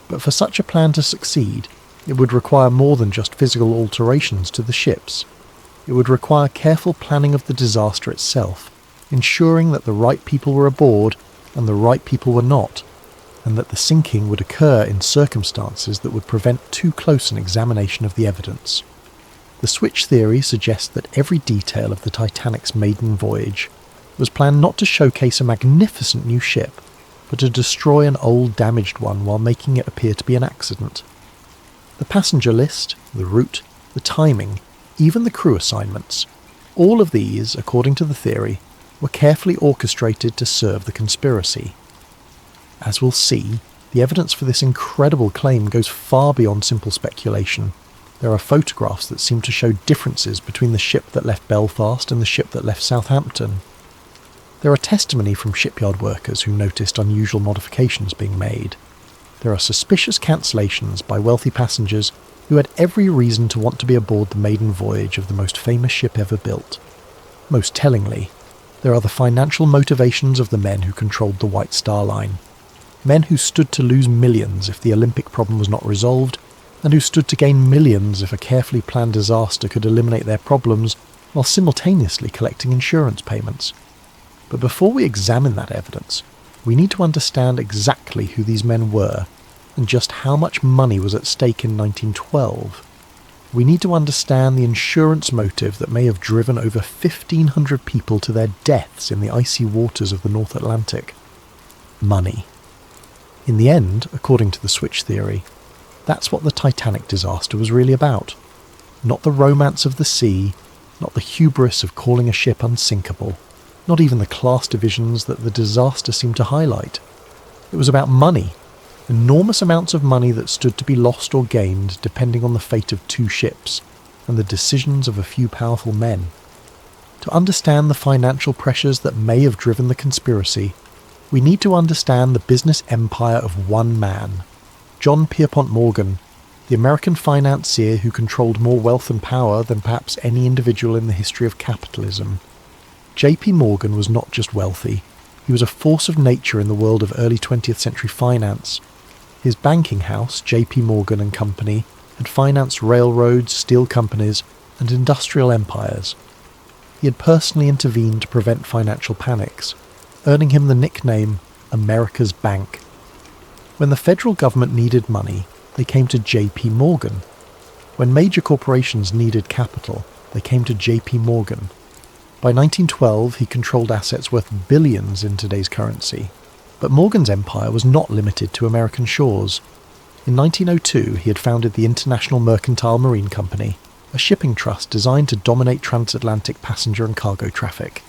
But for such a plan to succeed, it would require more than just physical alterations to the ships. It would require careful planning of the disaster itself, ensuring that the right people were aboard and the right people were not, and that the sinking would occur in circumstances that would prevent too close an examination of the evidence. The switch theory suggests that every detail of the Titanic's maiden voyage was planned not to showcase a magnificent new ship, but to destroy an old damaged one while making it appear to be an accident. The passenger list, the route, the timing, even the crew assignments, all of these, according to the theory, were carefully orchestrated to serve the conspiracy. As we'll see, the evidence for this incredible claim goes far beyond simple speculation. There are photographs that seem to show differences between the ship that left Belfast and the ship that left Southampton. There are testimony from shipyard workers who noticed unusual modifications being made. There are suspicious cancellations by wealthy passengers who had every reason to want to be aboard the maiden voyage of the most famous ship ever built. Most tellingly, there are the financial motivations of the men who controlled the White Star Line. Men who stood to lose millions if the Olympic problem was not resolved, and who stood to gain millions if a carefully planned disaster could eliminate their problems while simultaneously collecting insurance payments. But before we examine that evidence, we need to understand exactly who these men were and just how much money was at stake in 1912. We need to understand the insurance motive that may have driven over 1,500 people to their deaths in the icy waters of the North Atlantic. Money. In the end, according to the switch theory, that's what the Titanic disaster was really about. Not the romance of the sea, not the hubris of calling a ship unsinkable, not even the class divisions that the disaster seemed to highlight. It was about money, enormous amounts of money that stood to be lost or gained depending on the fate of two ships and the decisions of a few powerful men. To understand the financial pressures that may have driven the conspiracy, we need to understand the business empire of one man, John Pierpont Morgan, the American financier who controlled more wealth and power than perhaps any individual in the history of capitalism. J.P. Morgan was not just wealthy, he was a force of nature in the world of early 20th century finance. His banking house, J.P. Morgan and Company, had financed railroads, steel companies, and industrial empires. He had personally intervened to prevent financial panics, earning him the nickname America's bank. When the federal government needed money, they came to J.P. Morgan. When major corporations needed capital, they came to J.P. Morgan. By 1912, he controlled assets worth billions in today's currency. But Morgan's empire was not limited to American shores. In 1902, he had founded the International Mercantile Marine Company, a shipping trust designed to dominate transatlantic passenger and cargo traffic.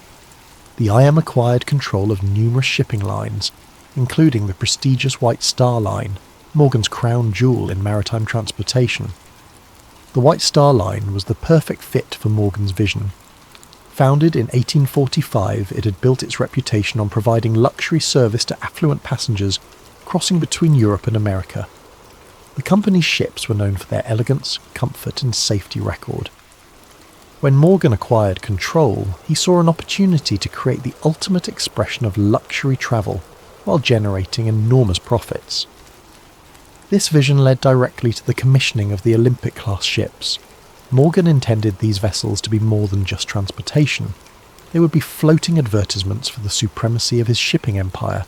The IM acquired control of numerous shipping lines, including the prestigious White Star Line, Morgan's crown jewel in maritime transportation. The White Star Line was the perfect fit for Morgan's vision. Founded in 1845, it had built its reputation on providing luxury service to affluent passengers crossing between Europe and America. The company's ships were known for their elegance, comfort and safety record. When Morgan acquired control, he saw an opportunity to create the ultimate expression of luxury travel while generating enormous profits. This vision led directly to the commissioning of the Olympic-class ships. Morgan intended these vessels to be more than just transportation. They would be floating advertisements for the supremacy of his shipping empire.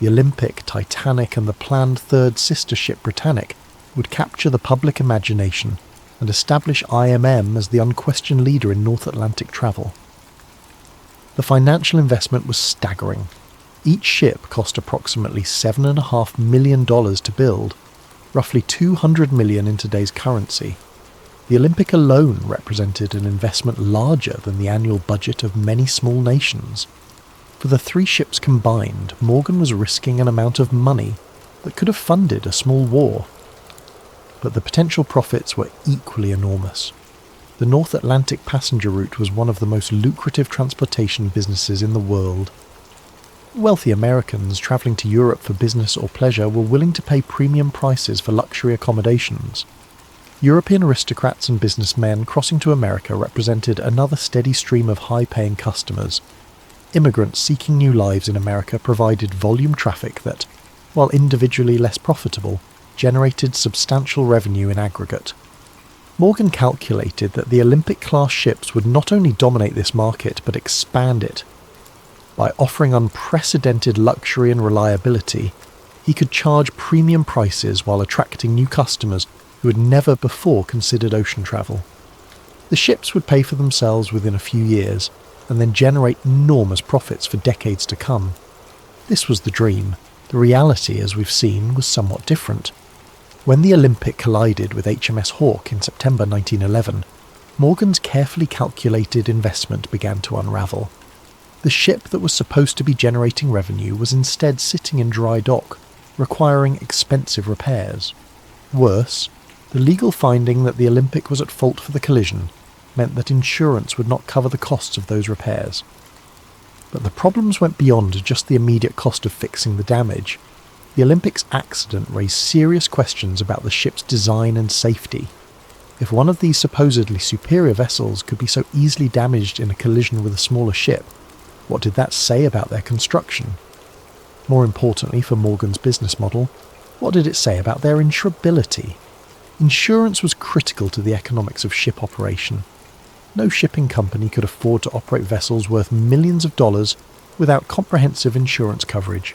The Olympic, Titanic and the planned third sister ship Britannic would capture the public imagination and establish IMM as the unquestioned leader in North Atlantic travel. The financial investment was staggering. Each ship cost approximately $7.5 million to build, roughly $200 million in today's currency. The Olympic alone represented an investment larger than the annual budget of many small nations. For the three ships combined, Morgan was risking an amount of money that could have funded a small war. But the potential profits were equally enormous. The North Atlantic passenger route was one of the most lucrative transportation businesses in the world. Wealthy Americans travelling to Europe for business or pleasure were willing to pay premium prices for luxury accommodations. European aristocrats and businessmen crossing to America represented another steady stream of high-paying customers. Immigrants seeking new lives in America provided volume traffic that, while individually less profitable, generated substantial revenue in aggregate. Morgan calculated that the Olympic-class ships would not only dominate this market but expand it. By offering unprecedented luxury and reliability, he could charge premium prices while attracting new customers who had never before considered ocean travel. The ships would pay for themselves within a few years and then generate enormous profits for decades to come. This was the dream. The reality, as we've seen, was somewhat different. When the Olympic collided with HMS Hawke in September 1911, Morgan's carefully calculated investment began to unravel. The ship that was supposed to be generating revenue was instead sitting in dry dock, requiring expensive repairs. Worse, the legal finding that the Olympic was at fault for the collision meant that insurance would not cover the costs of those repairs. But the problems went beyond just the immediate cost of fixing the damage. The Olympic's accident raised serious questions about the ship's design and safety. If one of these supposedly superior vessels could be so easily damaged in a collision with a smaller ship, what did that say about their construction? More importantly for Morgan's business model, what did it say about their insurability? Insurance was critical to the economics of ship operation. No shipping company could afford to operate vessels worth millions of dollars without comprehensive insurance coverage.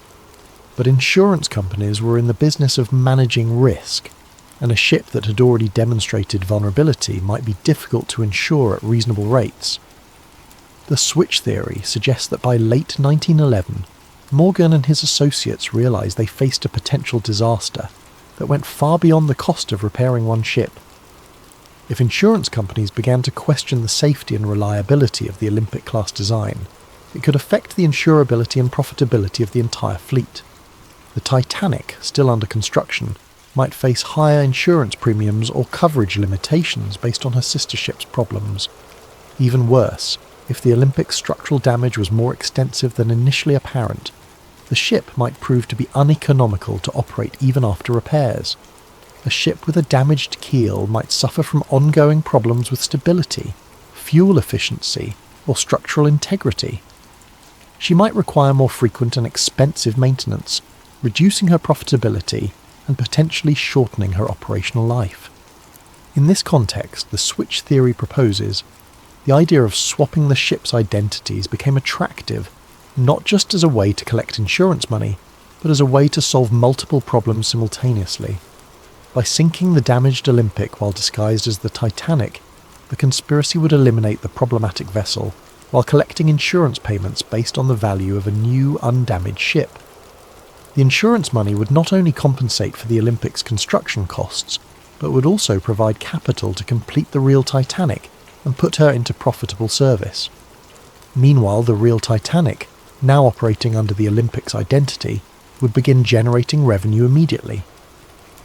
But insurance companies were in the business of managing risk, and a ship that had already demonstrated vulnerability might be difficult to insure at reasonable rates. The switch theory suggests that by late 1911, Morgan and his associates realised they faced a potential disaster that went far beyond the cost of repairing one ship. If insurance companies began to question the safety and reliability of the Olympic-class design, it could affect the insurability and profitability of the entire fleet. The Titanic, still under construction, might face higher insurance premiums or coverage limitations based on her sister ship's problems. Even worse, if the Olympic structural damage was more extensive than initially apparent, the ship might prove to be uneconomical to operate even after repairs. A ship with a damaged keel might suffer from ongoing problems with stability, fuel efficiency, or structural integrity. She might require more frequent and expensive maintenance, reducing her profitability and potentially shortening her operational life. In this context, the switch theory proposes the idea of swapping the ship's identities became attractive, not just as a way to collect insurance money, but as a way to solve multiple problems simultaneously. By sinking the damaged Olympic while disguised as the Titanic, the conspiracy would eliminate the problematic vessel while collecting insurance payments based on the value of a new, undamaged ship. The insurance money would not only compensate for the Olympic's construction costs, but would also provide capital to complete the real Titanic and put her into profitable service. Meanwhile, the real Titanic, now operating under the Olympic's identity, would begin generating revenue immediately.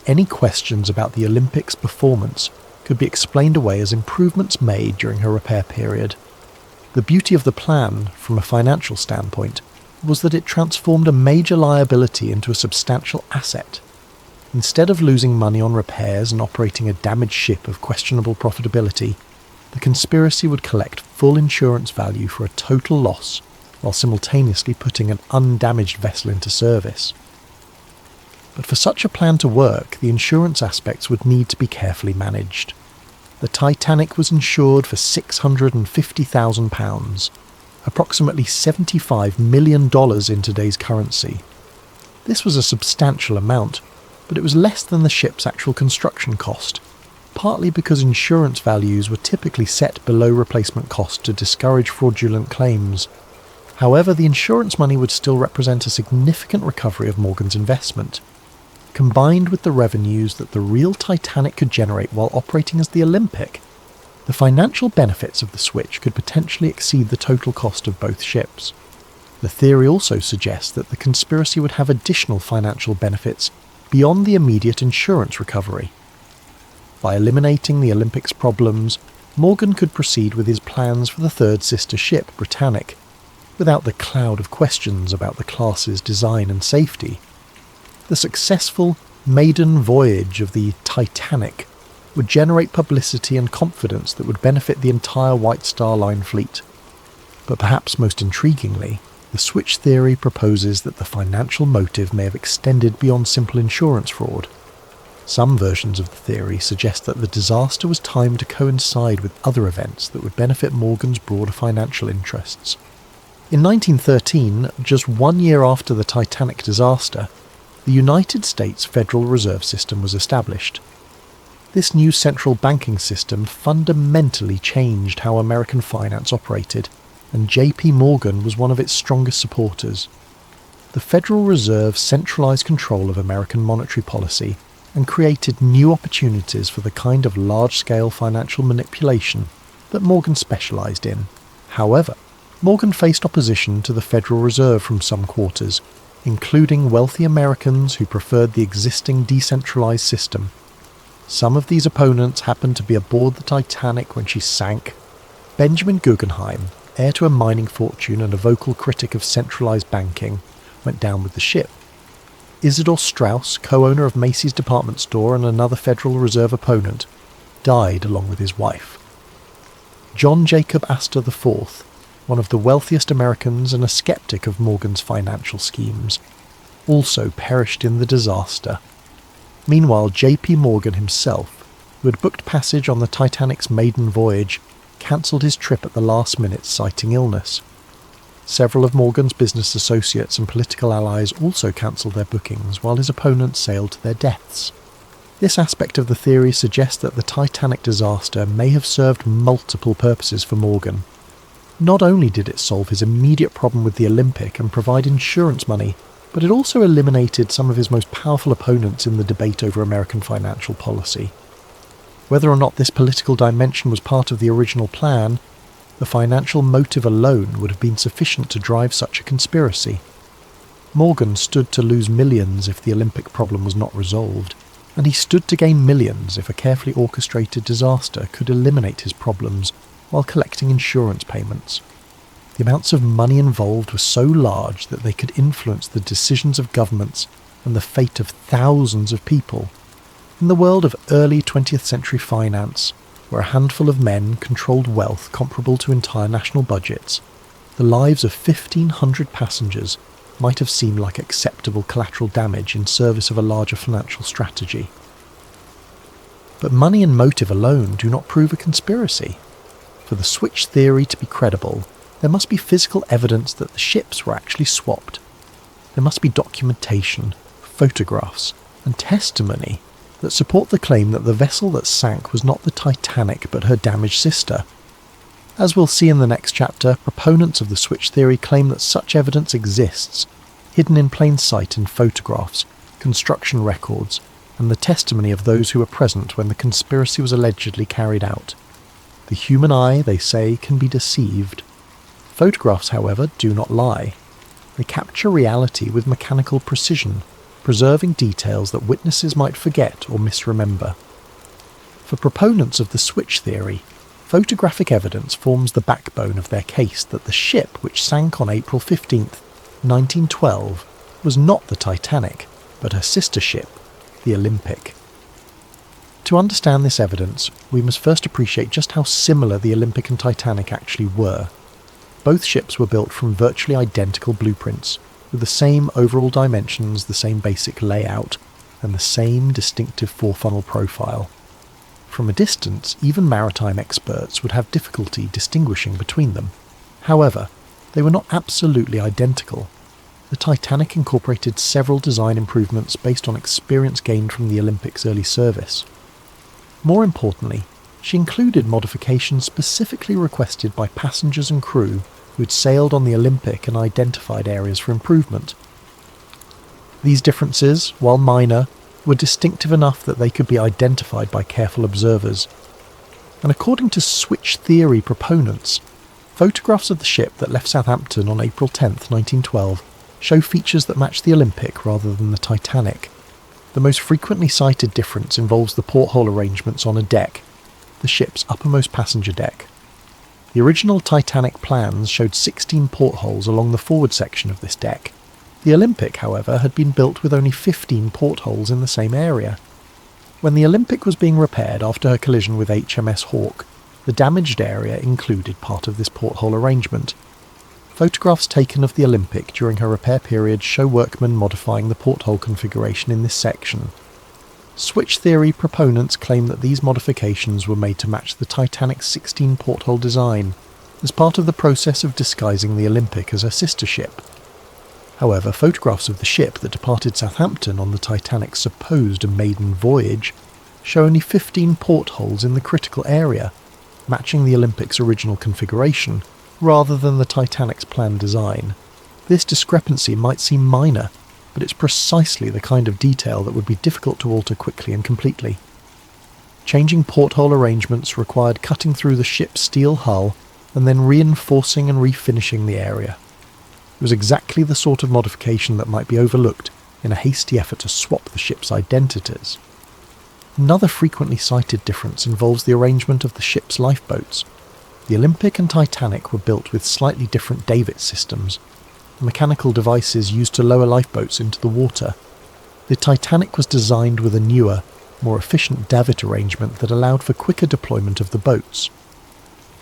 Any questions about the Olympic's performance could be explained away as improvements made during her repair period. The beauty of the plan, from a financial standpoint, was that it transformed a major liability into a substantial asset. Instead of losing money on repairs and operating a damaged ship of questionable profitability, the conspiracy would collect full insurance value for a total loss, while simultaneously putting an undamaged vessel into service. But for such a plan to work, the insurance aspects would need to be carefully managed. The Titanic was insured for £650,000, approximately $75 million in today's currency. This was a substantial amount, but it was less than the ship's actual construction cost, partly because insurance values were typically set below replacement cost to discourage fraudulent claims. However, the insurance money would still represent a significant recovery of Morgan's investment. Combined with the revenues that the real Titanic could generate while operating as the Olympic, the financial benefits of the switch could potentially exceed the total cost of both ships. The theory also suggests that the conspiracy would have additional financial benefits beyond the immediate insurance recovery. By eliminating the Olympic's problems, Morgan could proceed with his plans for the third sister ship, Britannic, without the cloud of questions about the class's design and safety. The successful maiden voyage of the Titanic would generate publicity and confidence that would benefit the entire White Star Line fleet. But perhaps most intriguingly, the switch theory proposes that the financial motive may have extended beyond simple insurance fraud. Some versions of the theory suggest that the disaster was timed to coincide with other events that would benefit Morgan's broader financial interests. In 1913, just 1 year after the Titanic disaster, the United States Federal Reserve System was established. This new central banking system fundamentally changed how American finance operated, and J.P. Morgan was one of its strongest supporters. The Federal Reserve centralized control of American monetary policy and created new opportunities for the kind of large-scale financial manipulation that Morgan specialized in. However, Morgan faced opposition to the Federal Reserve from some quarters, including wealthy Americans who preferred the existing decentralized system. Some of these opponents happened to be aboard the Titanic when she sank. Benjamin Guggenheim, heir to a mining fortune and a vocal critic of centralized banking, went down with the ship. Isidor Straus, co-owner of Macy's department store and another Federal Reserve opponent, died along with his wife. John Jacob Astor IV, one of the wealthiest Americans and a skeptic of Morgan's financial schemes, also perished in the disaster. Meanwhile, J.P. Morgan himself, who had booked passage on the Titanic's maiden voyage, cancelled his trip at the last minute citing illness. Several of Morgan's business associates and political allies also cancelled their bookings while his opponents sailed to their deaths. This aspect of the theory suggests that the Titanic disaster may have served multiple purposes for Morgan. Not only did it solve his immediate problem with the Olympic and provide insurance money, but it also eliminated some of his most powerful opponents in the debate over American financial policy. Whether or not this political dimension was part of the original plan, the financial motive alone would have been sufficient to drive such a conspiracy. Morgan stood to lose millions if the Olympic problem was not resolved, and he stood to gain millions if a carefully orchestrated disaster could eliminate his problems while collecting insurance payments. The amounts of money involved were so large that they could influence the decisions of governments and the fate of thousands of people. In the world of early 20th century finance, where a handful of men controlled wealth comparable to entire national budgets, the lives of 1,500 passengers might have seemed like acceptable collateral damage in service of a larger financial strategy. But money and motive alone do not prove a conspiracy. For the switch theory to be credible, there must be physical evidence that the ships were actually swapped. there must be documentation, photographs, and testimony that support the claim that the vessel that sank was not the Titanic but her damaged sister. As we'll see in the next chapter, proponents of the switch theory claim that such evidence exists, hidden in plain sight in photographs, construction records, and the testimony of those who were present when the conspiracy was allegedly carried out. The human eye, they say, can be deceived. Photographs, however, do not lie. They capture reality with mechanical precision, preserving details that witnesses might forget or misremember. For proponents of the switch theory, photographic evidence forms the backbone of their case that the ship which sank on April 15th, 1912, was not the Titanic, but her sister ship, the Olympic. To understand this evidence, we must first appreciate just how similar the Olympic and Titanic actually were. Both ships were built from virtually identical blueprints, with the same overall dimensions, the same basic layout, and the same distinctive four-funnel profile. From a distance, even maritime experts would have difficulty distinguishing between them. However, they were not absolutely identical. The Titanic incorporated several design improvements based on experience gained from the Olympic's early service. More importantly, she included modifications specifically requested by passengers and crew who had sailed on the Olympic and identified areas for improvement. These differences, while minor, were distinctive enough that they could be identified by careful observers. And according to switch theory proponents, photographs of the ship that left Southampton on April 10, 1912, show features that match the Olympic rather than the Titanic. The most frequently cited difference involves the porthole arrangements on a deck, the ship's uppermost passenger deck. The original Titanic plans showed 16 portholes along the forward section of this deck. The Olympic, however, had been built with only 15 portholes in the same area. When the Olympic was being repaired after her collision with HMS Hawke, the damaged area included part of this porthole arrangement. Photographs taken of the Olympic during her repair period show workmen modifying the porthole configuration in this section. Switch theory proponents claim that these modifications were made to match the Titanic's 16 porthole design, as part of the process of disguising the Olympic as her sister ship. However, photographs of the ship that departed Southampton on the Titanic's supposed maiden voyage show only 15 portholes in the critical area, matching the Olympic's original configuration, rather than the Titanic's planned design. This discrepancy might seem minor, but it's precisely the kind of detail that would be difficult to alter quickly and completely. Changing porthole arrangements required cutting through the ship's steel hull and then reinforcing and refinishing the area. It was exactly the sort of modification that might be overlooked in a hasty effort to swap the ship's identities. Another frequently cited difference involves the arrangement of the ship's lifeboats. The Olympic and Titanic were built with slightly different davit systems, mechanical devices used to lower lifeboats into the water. The Titanic was designed with a newer, more efficient davit arrangement that allowed for quicker deployment of the boats.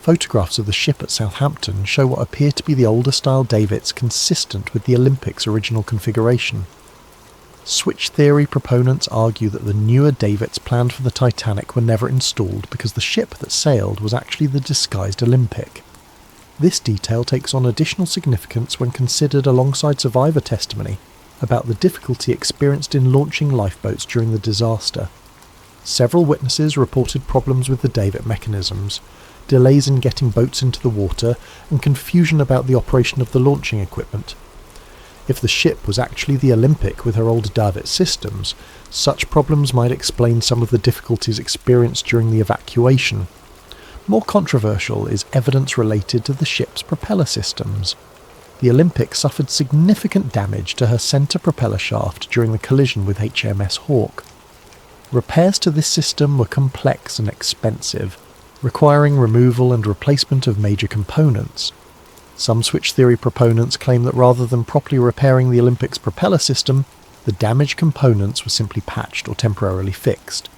Photographs of the ship at Southampton show what appear to be the older style davits consistent with the Olympic's original configuration. Switch theory proponents argue that the newer davits planned for the Titanic were never installed because the ship that sailed was actually the disguised Olympic. This detail takes on additional significance when considered alongside survivor testimony about the difficulty experienced in launching lifeboats during the disaster. Several witnesses reported problems with the davit mechanisms, delays in getting boats into the water, and confusion about the operation of the launching equipment. If the ship was actually the Olympic with her older davit systems, such problems might explain some of the difficulties experienced during the evacuation. More controversial is evidence related to the ship's propeller systems. The Olympic suffered significant damage to her centre propeller shaft during the collision with HMS Hawke. Repairs to this system were complex and expensive, requiring removal and replacement of major components. Some switch theory proponents claim that rather than properly repairing the Olympic's propeller system, the damaged components were simply patched or temporarily fixed.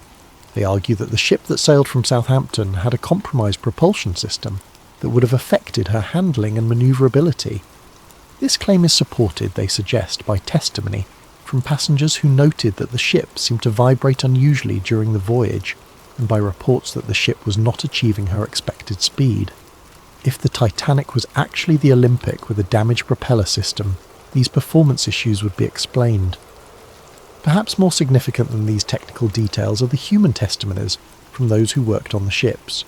They argue that the ship that sailed from Southampton had a compromised propulsion system that would have affected her handling and manoeuvrability. This claim is supported, they suggest, by testimony from passengers who noted that the ship seemed to vibrate unusually during the voyage, and by reports that the ship was not achieving her expected speed. If the Titanic was actually the Olympic with a damaged propeller system, these performance issues would be explained. Perhaps more significant than these technical details are the human testimonies from those who worked on the ships.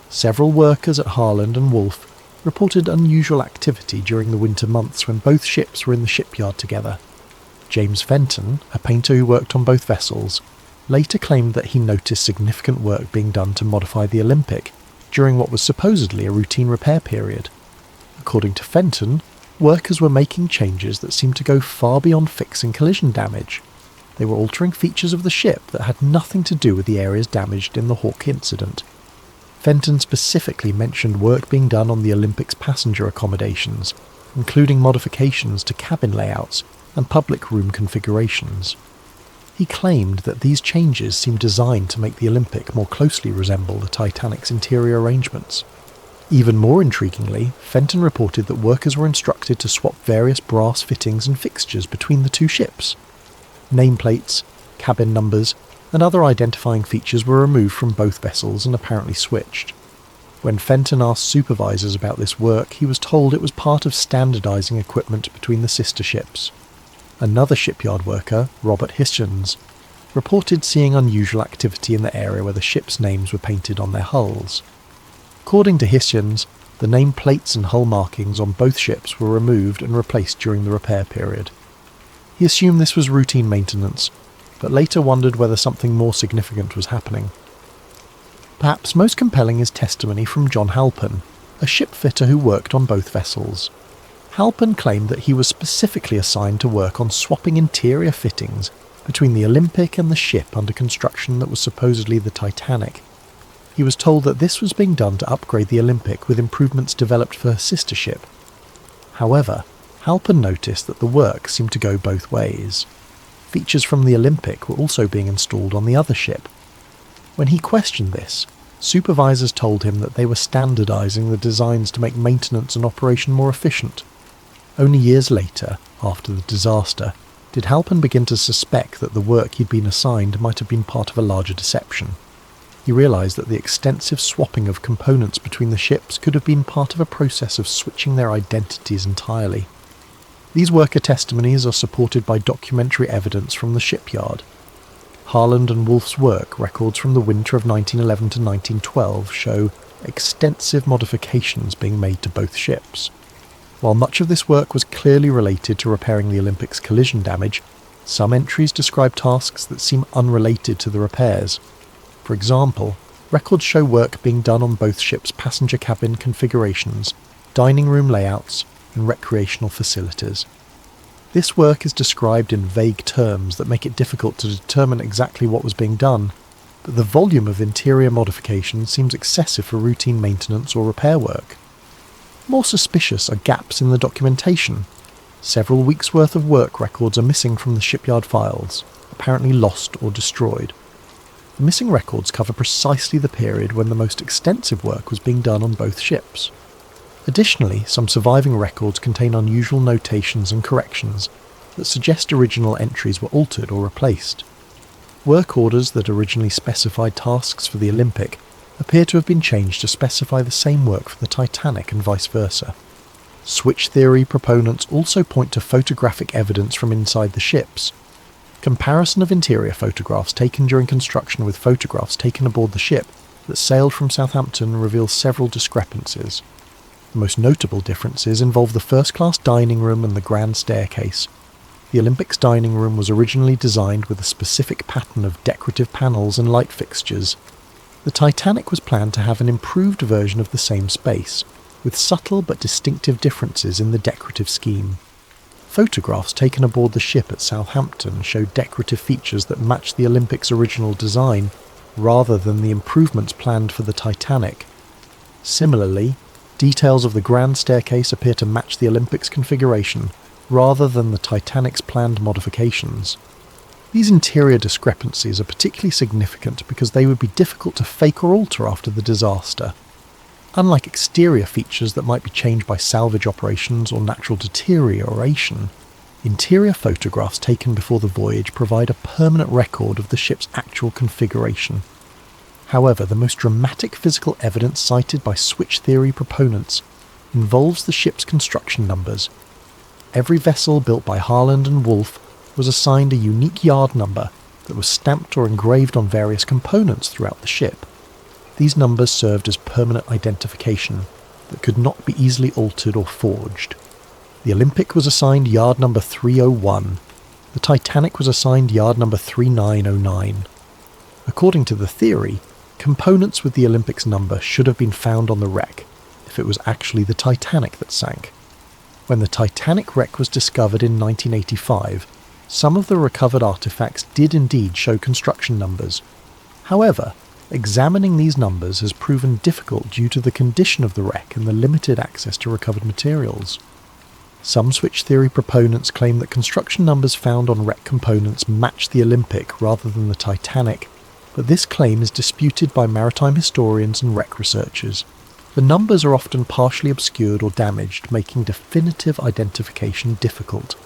Several workers at Harland and Wolff reported unusual activity during the winter months when both ships were in the shipyard together. James Fenton, a painter who worked on both vessels, later claimed that he noticed significant work being done to modify the Olympic during what was supposedly a routine repair period. According to Fenton, workers were making changes that seemed to go far beyond fixing collision damage. They were altering features of the ship that had nothing to do with the areas damaged in the Hawke incident. Fenton specifically mentioned work being done on the Olympic's passenger accommodations, including modifications to cabin layouts and public room configurations. He claimed that these changes seemed designed to make the Olympic more closely resemble the Titanic's interior arrangements. Even more intriguingly, Fenton reported that workers were instructed to swap various brass fittings and fixtures between the two ships. Nameplates, cabin numbers, and other identifying features were removed from both vessels and apparently switched. When Fenton asked supervisors about this work, he was told it was part of standardising equipment between the sister ships. Another shipyard worker, Robert Hichens, reported seeing unusual activity in the area where the ships' names were painted on their hulls. According to Hichens, the name plates and hull markings on both ships were removed and replaced during the repair period. He assumed this was routine maintenance, but later wondered whether something more significant was happening. Perhaps most compelling is testimony from John Halpin, a shipfitter who worked on both vessels. Halpin claimed that he was specifically assigned to work on swapping interior fittings between the Olympic and the ship under construction that was supposedly the Titanic. He was told that this was being done to upgrade the Olympic with improvements developed for her sister ship. However, Halpin noticed that the work seemed to go both ways. Features from the Olympic were also being installed on the other ship. When he questioned this, supervisors told him that they were standardising the designs to make maintenance and operation more efficient. Only years later, after the disaster, did Halpin begin to suspect that the work he'd been assigned might have been part of a larger deception. He realised that the extensive swapping of components between the ships could have been part of a process of switching their identities entirely. These worker testimonies are supported by documentary evidence from the shipyard. Harland and Wolff's work records from the winter of 1911 to 1912 show extensive modifications being made to both ships. While much of this work was clearly related to repairing the Olympic's collision damage, some entries describe tasks that seem unrelated to the repairs. For example, records show work being done on both ships' passenger cabin configurations, dining room layouts, and recreational facilities. This work is described in vague terms that make it difficult to determine exactly what was being done, but the volume of interior modification seems excessive for routine maintenance or repair work. More suspicious are gaps in the documentation. Several weeks' worth of work records are missing from the shipyard files, apparently lost or destroyed. The missing records cover precisely the period when the most extensive work was being done on both ships. Additionally, some surviving records contain unusual notations and corrections that suggest original entries were altered or replaced. Work orders that originally specified tasks for the Olympic appear to have been changed to specify the same work for the Titanic and vice versa. Switch theory proponents also point to photographic evidence from inside the ships. Comparison of interior photographs taken during construction with photographs taken aboard the ship that sailed from Southampton reveals several discrepancies. The most notable differences involve the first-class dining room and the grand staircase. The Olympic's dining room was originally designed with a specific pattern of decorative panels and light fixtures. The Titanic was planned to have an improved version of the same space, with subtle but distinctive differences in the decorative scheme. Photographs taken aboard the ship at Southampton show decorative features that match the Olympic's original design, rather than the improvements planned for the Titanic. Similarly, details of the grand staircase appear to match the Olympic's configuration, rather than the Titanic's planned modifications. These interior discrepancies are particularly significant because they would be difficult to fake or alter after the disaster. Unlike exterior features that might be changed by salvage operations or natural deterioration, interior photographs taken before the voyage provide a permanent record of the ship's actual configuration. However, the most dramatic physical evidence cited by switch theory proponents involves the ship's construction numbers. Every vessel built by Harland and Wolff was assigned a unique yard number that was stamped or engraved on various components throughout the ship. These numbers served as permanent identification that could not be easily altered or forged. The Olympic was assigned yard number 301. The Titanic was assigned yard number 3909. According to the theory, components with the Olympic's number should have been found on the wreck if it was actually the Titanic that sank. When the Titanic wreck was discovered in 1985, some of the recovered artifacts did indeed show construction numbers. However, examining these numbers has proven difficult due to the condition of the wreck and the limited access to recovered materials. Some switch theory proponents claim that construction numbers found on wreck components match the Olympic rather than the Titanic, but this claim is disputed by maritime historians and wreck researchers. The numbers are often partially obscured or damaged, making definitive identification difficult.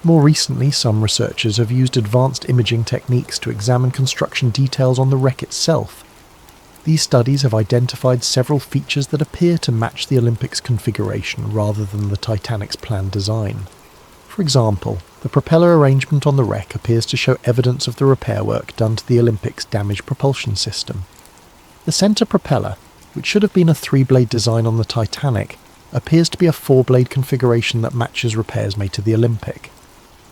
More recently, some researchers have used advanced imaging techniques to examine construction details on the wreck itself. These studies have identified several features that appear to match the Olympic's configuration rather than the Titanic's planned design. For example, the propeller arrangement on the wreck appears to show evidence of the repair work done to the Olympic's damaged propulsion system. The centre propeller, which should have been a 3-blade design on the Titanic, appears to be a 4-blade configuration that matches repairs made to the Olympic.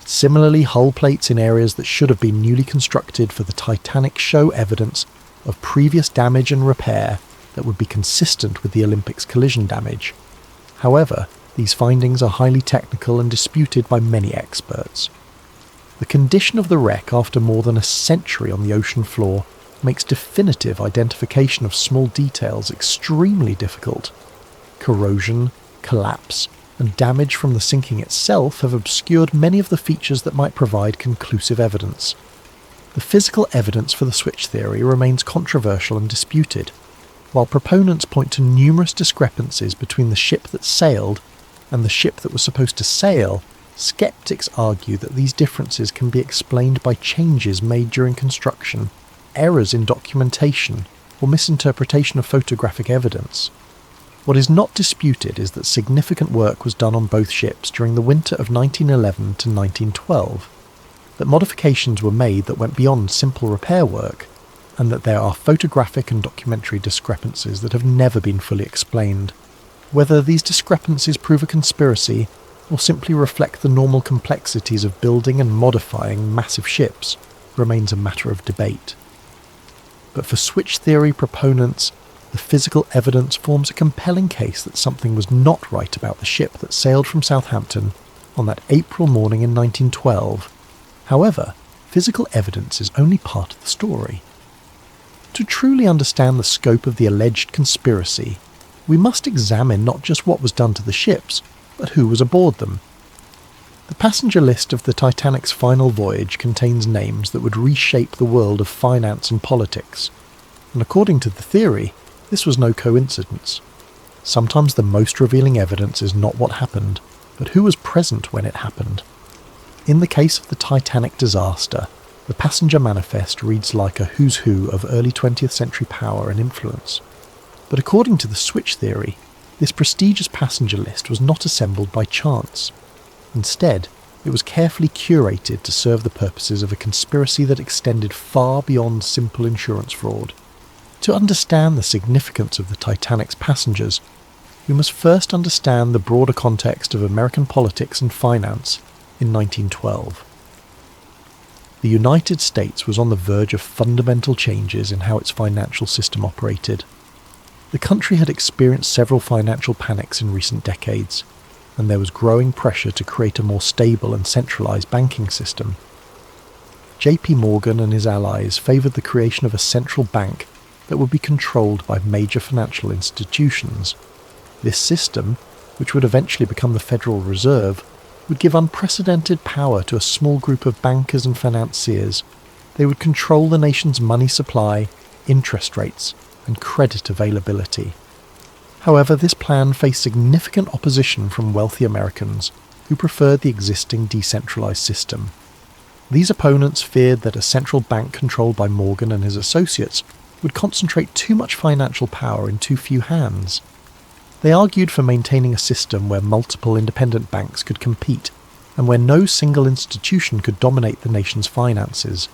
Similarly, hull plates in areas that should have been newly constructed for the Titanic show evidence of previous damage and repair that would be consistent with the Olympic's collision damage. However, these findings are highly technical and disputed by many experts. The condition of the wreck after more than a century on the ocean floor makes definitive identification of small details extremely difficult. Corrosion, collapse, and damage from the sinking itself have obscured many of the features that might provide conclusive evidence. The physical evidence for the switch theory remains controversial and disputed. While proponents point to numerous discrepancies between the ship that sailed and the ship that was supposed to sail, skeptics argue that these differences can be explained by changes made during construction, errors in documentation, or misinterpretation of photographic evidence. What is not disputed is that significant work was done on both ships during the winter of 1911 to 1912, that modifications were made that went beyond simple repair work, and that there are photographic and documentary discrepancies that have never been fully explained. Whether these discrepancies prove a conspiracy or simply reflect the normal complexities of building and modifying massive ships remains a matter of debate. But for switch theory proponents, the physical evidence forms a compelling case that something was not right about the ship that sailed from Southampton on that April morning in 1912. However, physical evidence is only part of the story. To truly understand the scope of the alleged conspiracy, we must examine not just what was done to the ships, but who was aboard them. The passenger list of the Titanic's final voyage contains names that would reshape the world of finance and politics, and according to the theory, this was no coincidence. Sometimes the most revealing evidence is not what happened, but who was present when it happened. In the case of the Titanic disaster, the passenger manifest reads like a who's who of early 20th century power and influence. But according to the switch theory, this prestigious passenger list was not assembled by chance. Instead, it was carefully curated to serve the purposes of a conspiracy that extended far beyond simple insurance fraud. To understand the significance of the Titanic's passengers, we must first understand the broader context of American politics and finance in 1912. The United States was on the verge of fundamental changes in how its financial system operated. The country had experienced several financial panics in recent decades, and there was growing pressure to create a more stable and centralized banking system. J.P. Morgan and his allies favored the creation of a central bank that would be controlled by major financial institutions. This system, which would eventually become the Federal Reserve, would give unprecedented power to a small group of bankers and financiers. They would control the nation's money supply, interest rates, and credit availability. However, this plan faced significant opposition from wealthy Americans who preferred the existing decentralized system. These opponents feared that a central bank controlled by Morgan and his associates would concentrate too much financial power in too few hands. They argued for maintaining a system where multiple independent banks could compete and where no single institution could dominate the nation's finances.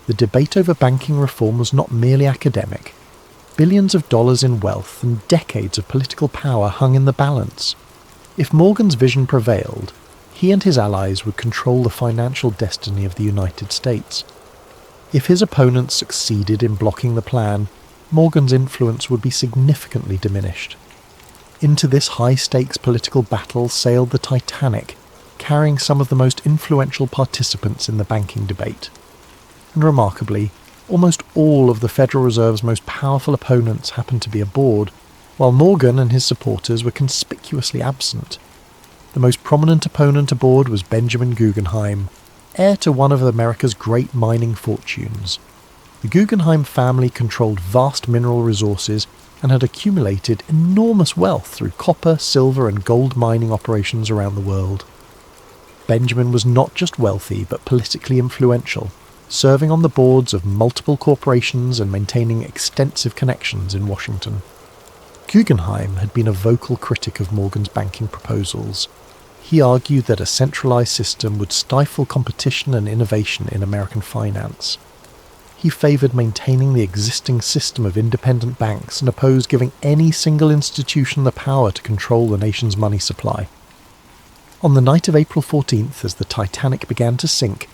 The debate over banking reform was not merely academic. Billions of dollars in wealth and decades of political power hung in the balance. If Morgan's vision prevailed, he and his allies would control the financial destiny of the United States. If his opponents succeeded in blocking the plan, Morgan's influence would be significantly diminished. Into this high-stakes political battle sailed the Titanic, carrying some of the most influential participants in the banking debate. And remarkably, almost all of the Federal Reserve's most powerful opponents happened to be aboard, while Morgan and his supporters were conspicuously absent. The most prominent opponent aboard was Benjamin Guggenheim, heir to one of America's great mining fortunes. The Guggenheim family controlled vast mineral resources and had accumulated enormous wealth through copper, silver and gold mining operations around the world. Benjamin was not just wealthy but politically influential, serving on the boards of multiple corporations and maintaining extensive connections in Washington. Guggenheim had been a vocal critic of Morgan's banking proposals. He argued that a centralized system would stifle competition and innovation in American finance. He favored maintaining the existing system of independent banks and opposed giving any single institution the power to control the nation's money supply. On the night of April 14th, as the Titanic began to sink,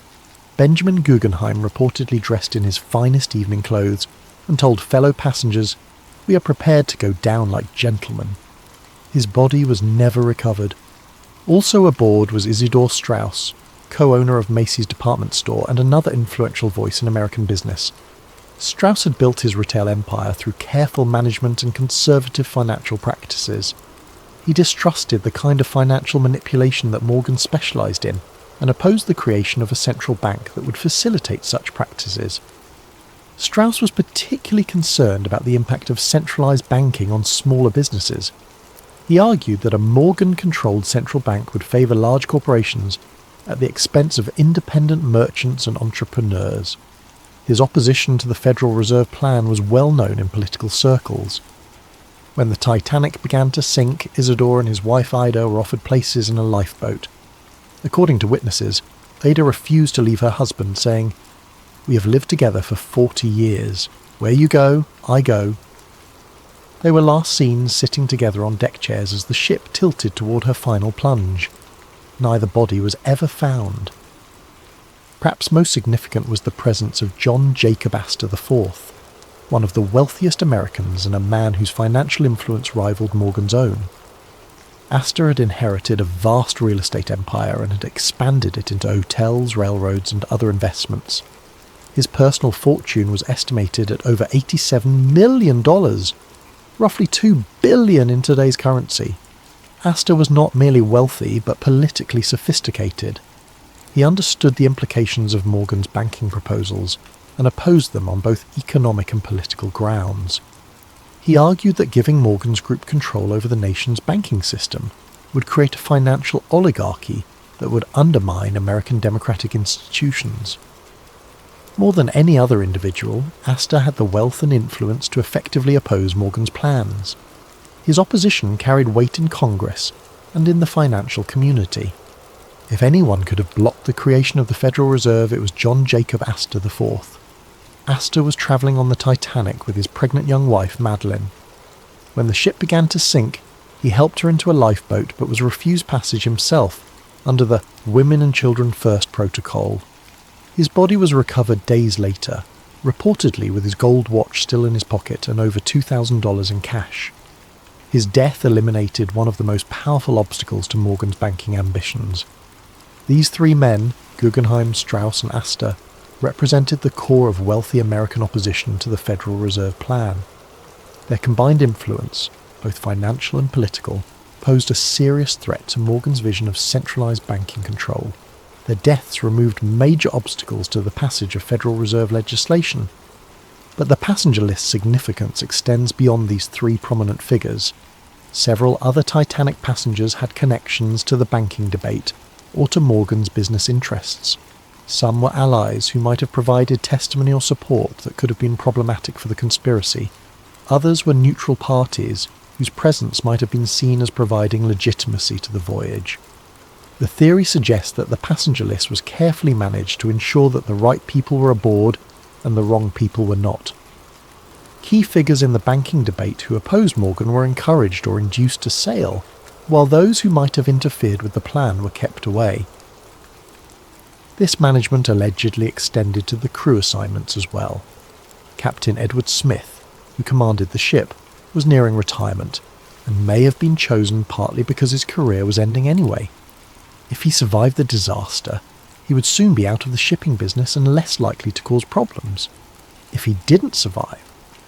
Benjamin Guggenheim reportedly dressed in his finest evening clothes and told fellow passengers, "We are prepared to go down like gentlemen." His body was never recovered. Also aboard was Isidor Straus, co-owner of Macy's department store and another influential voice in American business. Straus had built his retail empire through careful management and conservative financial practices. He distrusted the kind of financial manipulation that Morgan specialized in and opposed the creation of a central bank that would facilitate such practices. Straus was particularly concerned about the impact of centralized banking on smaller businesses. He argued that a Morgan-controlled central bank would favor large corporations at the expense of independent merchants and entrepreneurs. His opposition to the Federal Reserve Plan was well known in political circles. When the Titanic began to sink, Isidore and his wife Ida were offered places in a lifeboat. According to witnesses, Ada refused to leave her husband, saying, "We have lived together for 40 years. Where you go, I go." They were last seen sitting together on deck chairs as the ship tilted toward her final plunge. Neither body was ever found. Perhaps most significant was the presence of John Jacob Astor IV, one of the wealthiest Americans and a man whose financial influence rivaled Morgan's own. Astor had inherited a vast real estate empire and had expanded it into hotels, railroads, and other investments. His personal fortune was estimated at over $87 million, roughly $2 billion in today's currency. Astor was not merely wealthy, but politically sophisticated. He understood the implications of Morgan's banking proposals and opposed them on both economic and political grounds. He argued that giving Morgan's group control over the nation's banking system would create a financial oligarchy that would undermine American democratic institutions. More than any other individual, Astor had the wealth and influence to effectively oppose Morgan's plans. His opposition carried weight in Congress and in the financial community. If anyone could have blocked the creation of the Federal Reserve, it was John Jacob Astor IV. Astor was travelling on the Titanic with his pregnant young wife, Madeline. When the ship began to sink, he helped her into a lifeboat but was refused passage himself under the Women and Children First protocol. His body was recovered days later, reportedly with his gold watch still in his pocket and over $2,000 in cash. His death eliminated one of the most powerful obstacles to Morgan's banking ambitions. These three men, Guggenheim, Straus and Astor, represented the core of wealthy American opposition to the Federal Reserve Plan. Their combined influence, both financial and political, posed a serious threat to Morgan's vision of centralized banking control. Their deaths removed major obstacles to the passage of Federal Reserve legislation. But the passenger list's significance extends beyond these three prominent figures. Several other Titanic passengers had connections to the banking debate or to Morgan's business interests. Some were allies who might have provided testimony or support that could have been problematic for the conspiracy. Others were neutral parties whose presence might have been seen as providing legitimacy to the voyage. The theory suggests that the passenger list was carefully managed to ensure that the right people were aboard and the wrong people were not. Key figures in the banking debate who opposed Morgan were encouraged or induced to sail, while those who might have interfered with the plan were kept away. This management allegedly extended to the crew assignments as well. Captain Edward Smith, who commanded the ship, was nearing retirement, and may have been chosen partly because his career was ending anyway. If he survived the disaster, he would soon be out of the shipping business and less likely to cause problems. If he didn't survive,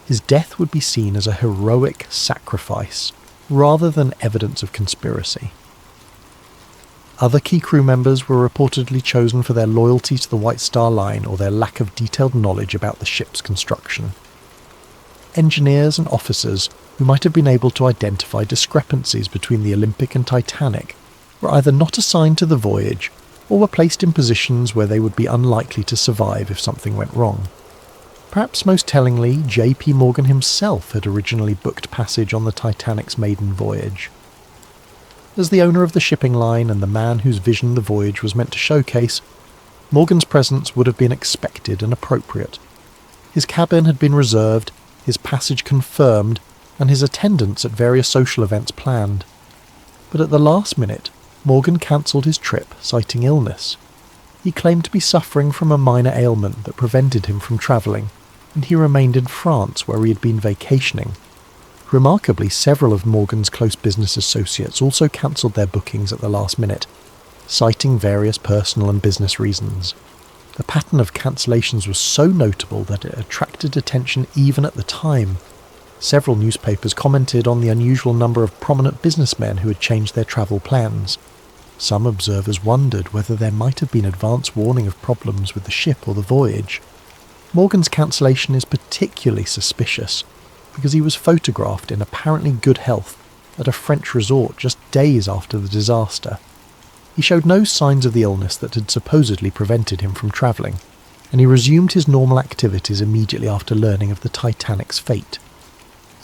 his death would be seen as a heroic sacrifice rather than evidence of conspiracy. Other key crew members were reportedly chosen for their loyalty to the White Star Line or their lack of detailed knowledge about the ship's construction. Engineers and officers who might have been able to identify discrepancies between the Olympic and Titanic were either not assigned to the voyage or were placed in positions where they would be unlikely to survive if something went wrong. Perhaps most tellingly, J.P. Morgan himself had originally booked passage on the Titanic's maiden voyage. As the owner of the shipping line and the man whose vision the voyage was meant to showcase, Morgan's presence would have been expected and appropriate. His cabin had been reserved, his passage confirmed, and his attendance at various social events planned. But at the last minute, Morgan cancelled his trip, citing illness. He claimed to be suffering from a minor ailment that prevented him from travelling, and he remained in France where he had been vacationing. Remarkably, several of Morgan's close business associates also cancelled their bookings at the last minute, citing various personal and business reasons. The pattern of cancellations was so notable that it attracted attention even at the time. Several newspapers commented on the unusual number of prominent businessmen who had changed their travel plans. Some observers wondered whether there might have been advance warning of problems with the ship or the voyage. Morgan's cancellation is particularly suspicious because he was photographed in apparently good health at a French resort just days after the disaster. He showed no signs of the illness that had supposedly prevented him from travelling, and he resumed his normal activities immediately after learning of the Titanic's fate.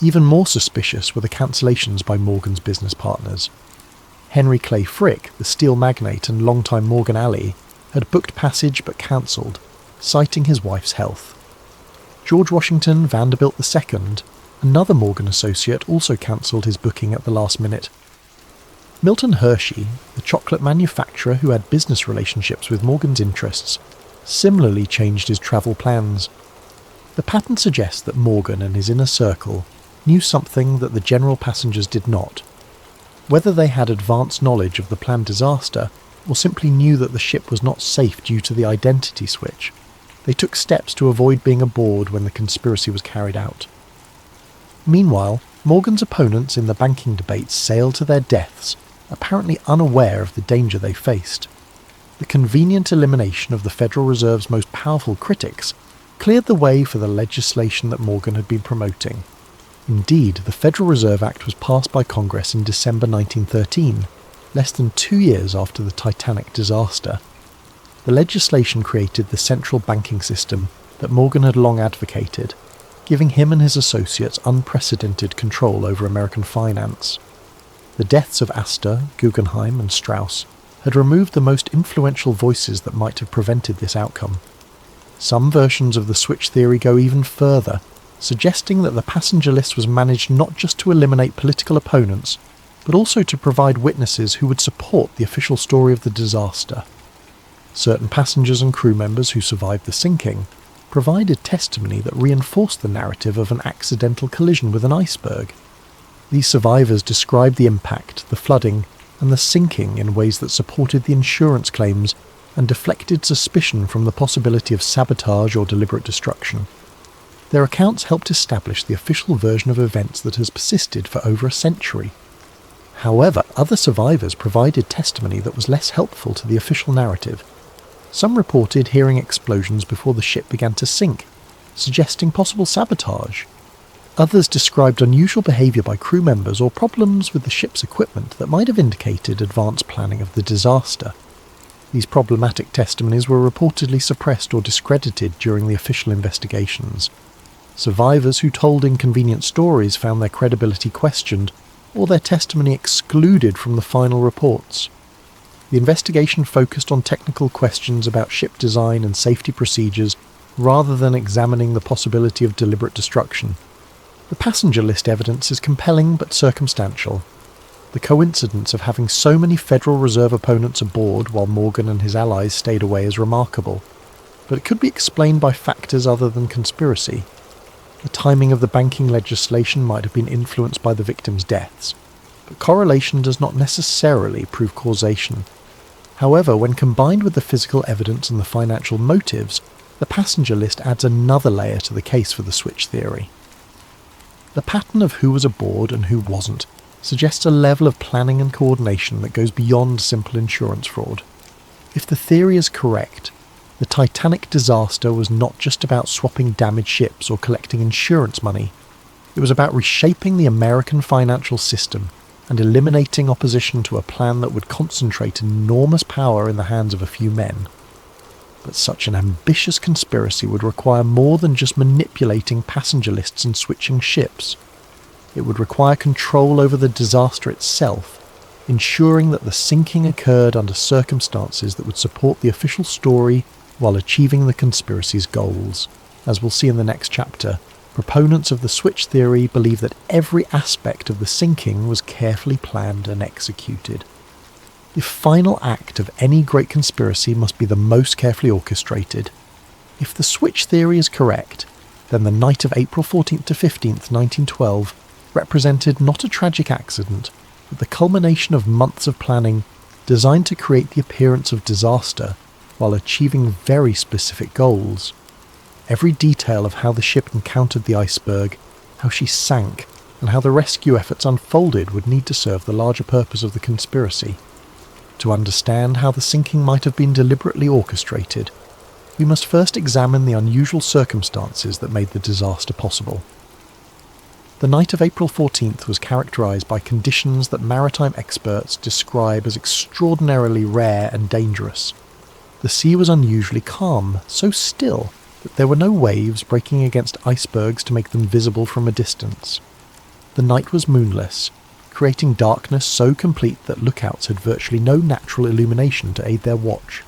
Even more suspicious were the cancellations by Morgan's business partners. Henry Clay Frick, the steel magnate and longtime Morgan ally, had booked passage but cancelled, citing his wife's health. George Washington Vanderbilt II, another Morgan associate, also cancelled his booking at the last minute. Milton Hershey, the chocolate manufacturer who had business relationships with Morgan's interests, similarly changed his travel plans. The pattern suggests that Morgan and his inner circle knew something that the general passengers did not. Whether they had advanced knowledge of the planned disaster or simply knew that the ship was not safe due to the identity switch, they took steps to avoid being aboard when the conspiracy was carried out. Meanwhile, Morgan's opponents in the banking debate sailed to their deaths, apparently unaware of the danger they faced. The convenient elimination of the Federal Reserve's most powerful critics cleared the way for the legislation that Morgan had been promoting. Indeed, the Federal Reserve Act was passed by Congress in December 1913, less than 2 years after the Titanic disaster. The legislation created the central banking system that Morgan had long advocated, giving him and his associates unprecedented control over American finance. The deaths of Astor, Guggenheim, and Strauss had removed the most influential voices that might have prevented this outcome. Some versions of the switch theory go even further, suggesting that the passenger list was managed not just to eliminate political opponents, but also to provide witnesses who would support the official story of the disaster. Certain passengers and crew members who survived the sinking provided testimony that reinforced the narrative of an accidental collision with an iceberg. These survivors described the impact, the flooding, and the sinking in ways that supported the insurance claims and deflected suspicion from the possibility of sabotage or deliberate destruction. Their accounts helped establish the official version of events that has persisted for over a century. However, other survivors provided testimony that was less helpful to the official narrative. Some reported hearing explosions before the ship began to sink, suggesting possible sabotage. Others described unusual behaviour by crew members or problems with the ship's equipment that might have indicated advanced planning of the disaster. These problematic testimonies were reportedly suppressed or discredited during the official investigations. Survivors who told inconvenient stories found their credibility questioned, or their testimony excluded from the final reports. The investigation focused on technical questions about ship design and safety procedures rather than examining the possibility of deliberate destruction. The passenger list evidence is compelling but circumstantial. The coincidence of having so many Federal Reserve opponents aboard while Morgan and his allies stayed away is remarkable, but it could be explained by factors other than conspiracy. The timing of the banking legislation might have been influenced by the victims' deaths, but correlation does not necessarily prove causation. However, when combined with the physical evidence and the financial motives, the passenger list adds another layer to the case for the switch theory. The pattern of who was aboard and who wasn't suggests a level of planning and coordination that goes beyond simple insurance fraud. If the theory is correct, the Titanic disaster was not just about swapping damaged ships or collecting insurance money. It was about reshaping the American financial system and eliminating opposition to a plan that would concentrate enormous power in the hands of a few men. But such an ambitious conspiracy would require more than just manipulating passenger lists and switching ships. It would require control over the disaster itself, ensuring that the sinking occurred under circumstances that would support the official story while achieving the conspiracy's goals. As we'll see in the next chapter, proponents of the switch theory believe that every aspect of the sinking was carefully planned and executed. The final act of any great conspiracy must be the most carefully orchestrated. If the switch theory is correct, then the night of April 14th to 15th, 1912 represented not a tragic accident, but the culmination of months of planning designed to create the appearance of disaster while achieving very specific goals. Every detail of how the ship encountered the iceberg, how she sank, and how the rescue efforts unfolded would need to serve the larger purpose of the conspiracy. To understand how the sinking might have been deliberately orchestrated, we must first examine the unusual circumstances that made the disaster possible. The night of April 14th was characterised by conditions that maritime experts describe as extraordinarily rare and dangerous. The sea was unusually calm, so still that there were no waves breaking against icebergs to make them visible from a distance. The night was moonless, creating darkness so complete that lookouts had virtually no natural illumination to aid their watch.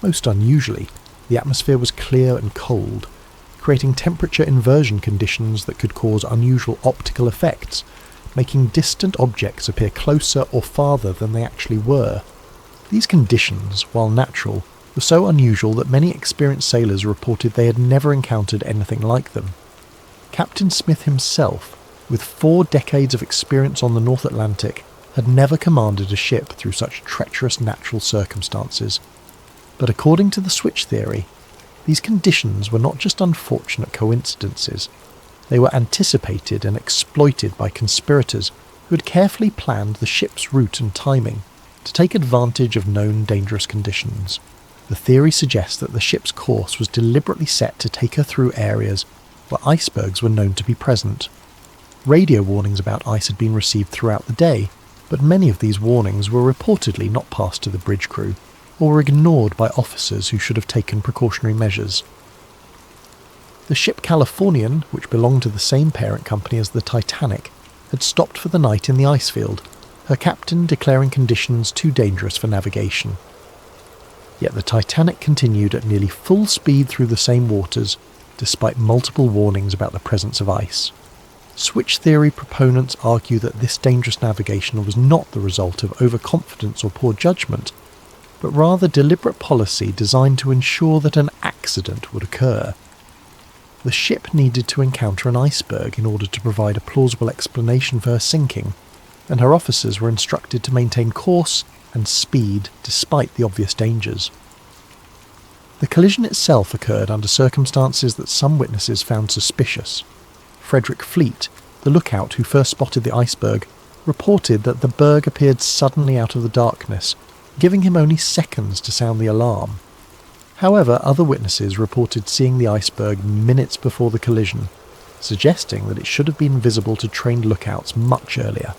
Most unusually, the atmosphere was clear and cold, creating temperature inversion conditions that could cause unusual optical effects, making distant objects appear closer or farther than they actually were. These conditions, while natural, were so unusual that many experienced sailors reported they had never encountered anything like them. Captain Smith himself, with 4 decades of experience on the North Atlantic, had never commanded a ship through such treacherous natural circumstances. But according to the switch theory, these conditions were not just unfortunate coincidences. They were anticipated and exploited by conspirators who had carefully planned the ship's route and timing to take advantage of known dangerous conditions. The theory suggests that the ship's course was deliberately set to take her through areas where icebergs were known to be present. Radio warnings about ice had been received throughout the day, but many of these warnings were reportedly not passed to the bridge crew, or were ignored by officers who should have taken precautionary measures. The ship Californian, which belonged to the same parent company as the Titanic, had stopped for the night in the ice field, her captain declaring conditions too dangerous for navigation. Yet the Titanic continued at nearly full speed through the same waters, despite multiple warnings about the presence of ice. Switch theory proponents argue that this dangerous navigation was not the result of overconfidence or poor judgment, but rather deliberate policy designed to ensure that an accident would occur. The ship needed to encounter an iceberg in order to provide a plausible explanation for her sinking, and her officers were instructed to maintain course and speed despite the obvious dangers. The collision itself occurred under circumstances that some witnesses found suspicious. Frederick Fleet, the lookout who first spotted the iceberg, reported that the berg appeared suddenly out of the darkness, giving him only seconds to sound the alarm. However, other witnesses reported seeing the iceberg minutes before the collision, suggesting that it should have been visible to trained lookouts much earlier.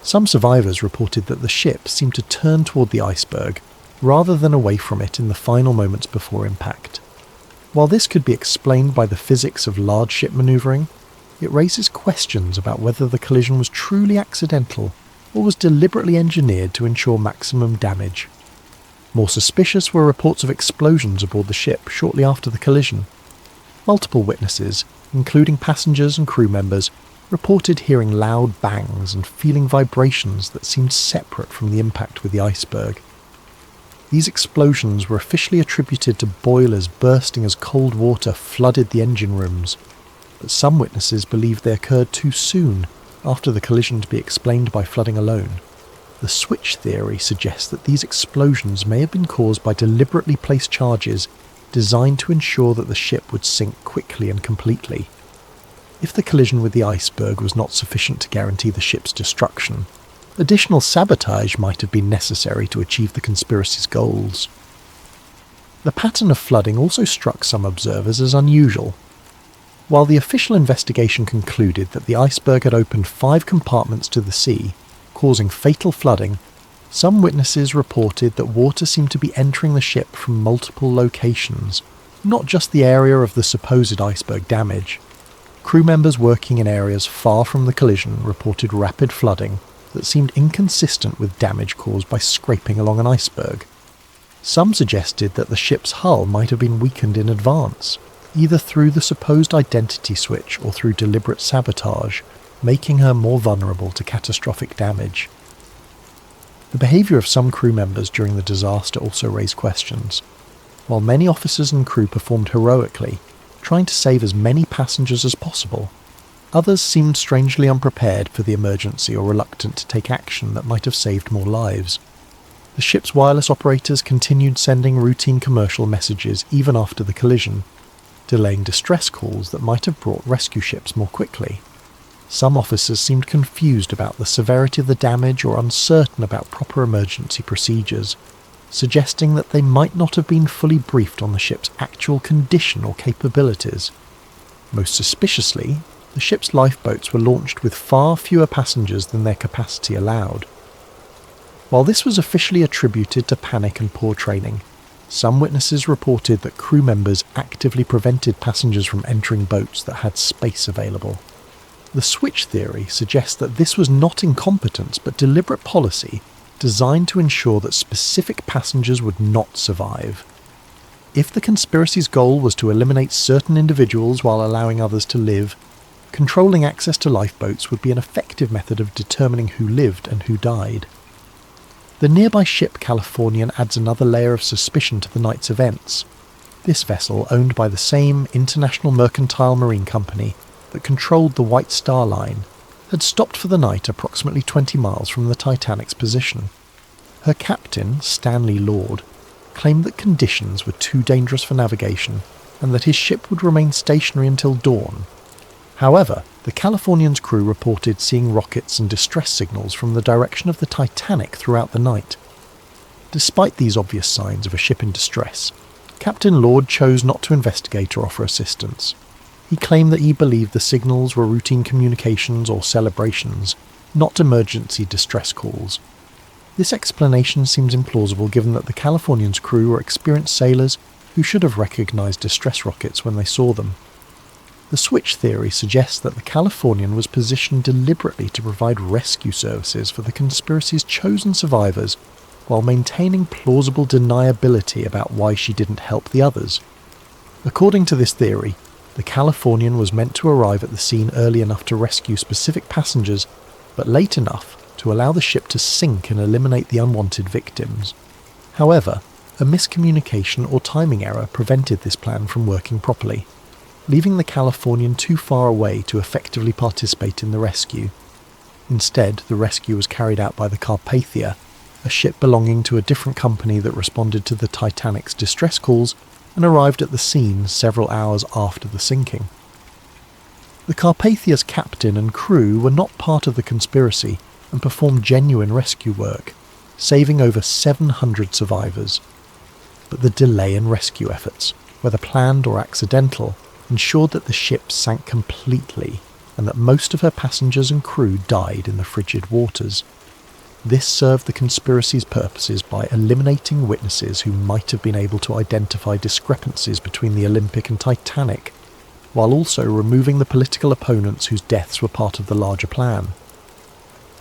Some survivors reported that the ship seemed to turn toward the iceberg rather than away from it in the final moments before impact. While this could be explained by the physics of large ship manoeuvring, it raises questions about whether the collision was truly accidental or was deliberately engineered to ensure maximum damage. More suspicious were reports of explosions aboard the ship shortly after the collision. Multiple witnesses, including passengers and crew members, reported hearing loud bangs and feeling vibrations that seemed separate from the impact with the iceberg. These explosions were officially attributed to boilers bursting as cold water flooded the engine rooms, but some witnesses believed they occurred too soon after the collision to be explained by flooding alone. The switch theory suggests that these explosions may have been caused by deliberately placed charges designed to ensure that the ship would sink quickly and completely. If the collision with the iceberg was not sufficient to guarantee the ship's destruction, additional sabotage might have been necessary to achieve the conspiracy's goals. The pattern of flooding also struck some observers as unusual. While the official investigation concluded that the iceberg had opened 5 compartments to the sea, causing fatal flooding, some witnesses reported that water seemed to be entering the ship from multiple locations, not just the area of the supposed iceberg damage. Crew members working in areas far from the collision reported rapid flooding that seemed inconsistent with damage caused by scraping along an iceberg. Some suggested that the ship's hull might have been weakened in advance, either through the supposed identity switch or through deliberate sabotage, making her more vulnerable to catastrophic damage. The behaviour of some crew members during the disaster also raised questions. While many officers and crew performed heroically, trying to save as many passengers as possible, others seemed strangely unprepared for the emergency or reluctant to take action that might have saved more lives. The ship's wireless operators continued sending routine commercial messages even after the collision, delaying distress calls that might have brought rescue ships more quickly. Some officers seemed confused about the severity of the damage or uncertain about proper emergency procedures, suggesting that they might not have been fully briefed on the ship's actual condition or capabilities. Most suspiciously, the ship's lifeboats were launched with far fewer passengers than their capacity allowed. While this was officially attributed to panic and poor training, some witnesses reported that crew members actively prevented passengers from entering boats that had space available. The switch theory suggests that this was not incompetence but deliberate policy designed to ensure that specific passengers would not survive. If the conspiracy's goal was to eliminate certain individuals while allowing others to live, controlling access to lifeboats would be an effective method of determining who lived and who died. The nearby ship Californian adds another layer of suspicion to the night's events. This vessel, owned by the same International Mercantile Marine Company that controlled the White Star Line, had stopped for the night approximately 20 miles from the Titanic's position. Her captain, Stanley Lord, claimed that conditions were too dangerous for navigation and that his ship would remain stationary until dawn. However, the Californian's crew reported seeing rockets and distress signals from the direction of the Titanic throughout the night. Despite these obvious signs of a ship in distress, Captain Lord chose not to investigate or offer assistance. He claimed that he believed the signals were routine communications or celebrations, not emergency distress calls. This explanation seems implausible given that the Californian's crew were experienced sailors who should have recognized distress rockets when they saw them. The switch theory suggests that the Californian was positioned deliberately to provide rescue services for the conspiracy's chosen survivors while maintaining plausible deniability about why she didn't help the others. According to this theory, the Californian was meant to arrive at the scene early enough to rescue specific passengers, but late enough to allow the ship to sink and eliminate the unwanted victims. However, a miscommunication or timing error prevented this plan from working properly, leaving the Californian too far away to effectively participate in the rescue. Instead, the rescue was carried out by the Carpathia, a ship belonging to a different company that responded to the Titanic's distress calls and arrived at the scene several hours after the sinking. The Carpathia's captain and crew were not part of the conspiracy and performed genuine rescue work, saving over 700 survivors. But the delay in rescue efforts, whether planned or accidental, ensured that the ship sank completely and that most of her passengers and crew died in the frigid waters. This served the conspiracy's purposes by eliminating witnesses who might have been able to identify discrepancies between the Olympic and Titanic, while also removing the political opponents whose deaths were part of the larger plan.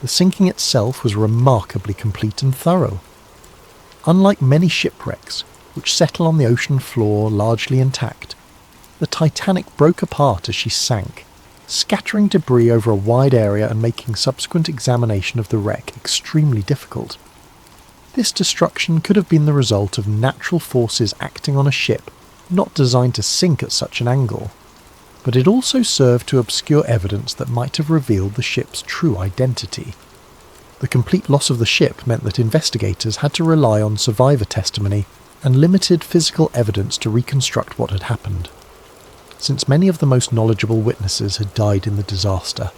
The sinking itself was remarkably complete and thorough. Unlike many shipwrecks, which settle on the ocean floor largely intact, the Titanic broke apart as she sank, scattering debris over a wide area and making subsequent examination of the wreck extremely difficult. This destruction could have been the result of natural forces acting on a ship not designed to sink at such an angle, but it also served to obscure evidence that might have revealed the ship's true identity. The complete loss of the ship meant that investigators had to rely on survivor testimony and limited physical evidence to reconstruct what had happened. Since many of the most knowledgeable witnesses had died in the disaster,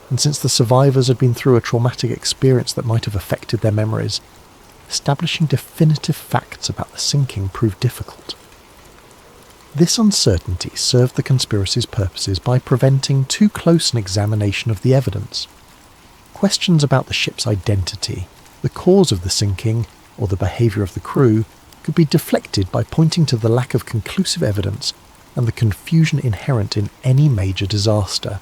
and since the survivors had been through a traumatic experience that might have affected their memories, establishing definitive facts about the sinking proved difficult. This uncertainty served the conspiracy's purposes by preventing too close an examination of the evidence. Questions about the ship's identity, the cause of the sinking, or the behaviour of the crew could be deflected by pointing to the lack of conclusive evidence and the confusion inherent in any major disaster.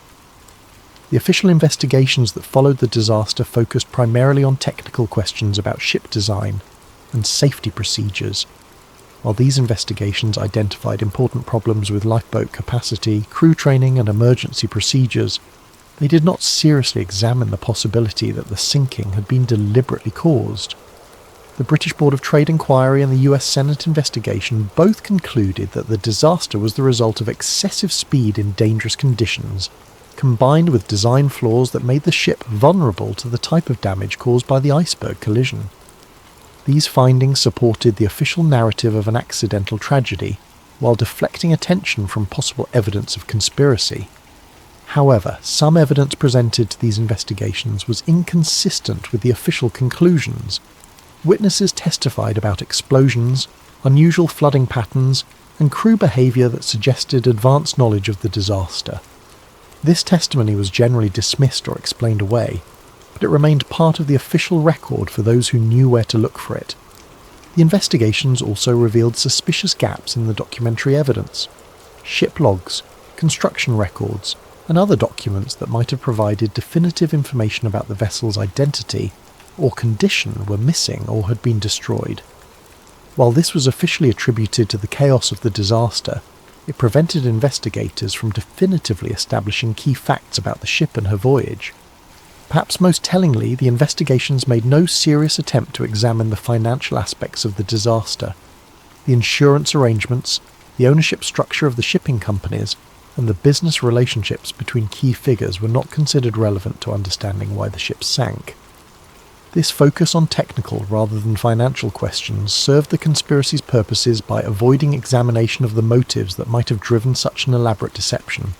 The official investigations that followed the disaster focused primarily on technical questions about ship design and safety procedures. While these investigations identified important problems with lifeboat capacity, crew training and emergency procedures, they did not seriously examine the possibility that the sinking had been deliberately caused. The British Board of Trade Inquiry and the US Senate investigation both concluded that the disaster was the result of excessive speed in dangerous conditions, combined with design flaws that made the ship vulnerable to the type of damage caused by the iceberg collision. These findings supported the official narrative of an accidental tragedy, while deflecting attention from possible evidence of conspiracy. However, some evidence presented to these investigations was inconsistent with the official conclusions. Witnesses testified about explosions, unusual flooding patterns, and crew behaviour that suggested advanced knowledge of the disaster. This testimony was generally dismissed or explained away, but it remained part of the official record for those who knew where to look for it. The investigations also revealed suspicious gaps in the documentary evidence. Ship logs, construction records, and other documents that might have provided definitive information about the vessel's identity or condition were missing or had been destroyed. While this was officially attributed to the chaos of the disaster, it prevented investigators from definitively establishing key facts about the ship and her voyage. Perhaps most tellingly, the investigations made no serious attempt to examine the financial aspects of the disaster. The insurance arrangements, the ownership structure of the shipping companies, and the business relationships between key figures were not considered relevant to understanding why the ship sank. This focus on technical rather than financial questions served the conspiracy's purposes by avoiding examination of the motives that might have driven such an elaborate deception.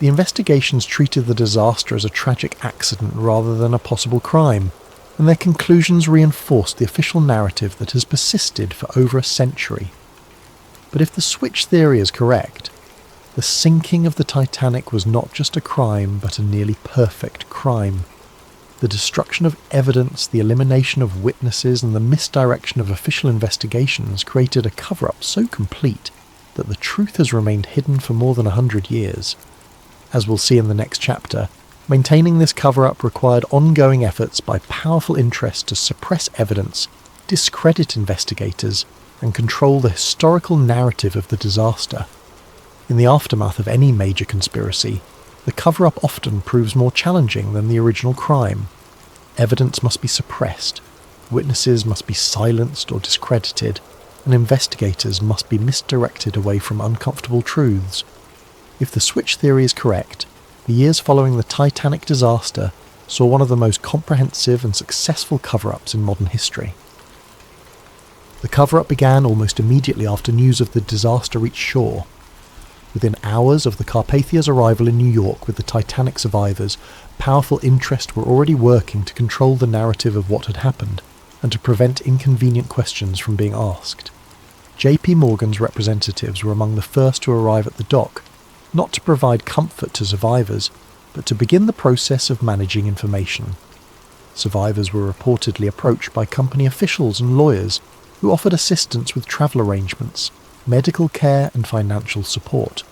The investigations treated the disaster as a tragic accident rather than a possible crime, and their conclusions reinforced the official narrative that has persisted for over a century. But if the switch theory is correct, the sinking of the Titanic was not just a crime, but a nearly perfect crime. The destruction of evidence, the elimination of witnesses, and the misdirection of official investigations created a cover-up so complete that the truth has remained hidden for more than 100 years. As we'll see in the next chapter, maintaining this cover-up required ongoing efforts by powerful interests to suppress evidence, discredit investigators, and control the historical narrative of the disaster. In the aftermath of any major conspiracy, the cover-up often proves more challenging than the original crime. Evidence must be suppressed, witnesses must be silenced or discredited, and investigators must be misdirected away from uncomfortable truths. If the switch theory is correct, the years following the Titanic disaster saw one of the most comprehensive and successful cover-ups in modern history. The cover-up began almost immediately after news of the disaster reached shore. Within hours of the Carpathia's arrival in New York with the Titanic survivors, powerful interests were already working to control the narrative of what had happened and to prevent inconvenient questions from being asked. J.P. Morgan's representatives were among the first to arrive at the dock, not to provide comfort to survivors, but to begin the process of managing information. Survivors were reportedly approached by company officials and lawyers who offered assistance with travel arrangements, medical care and financial support.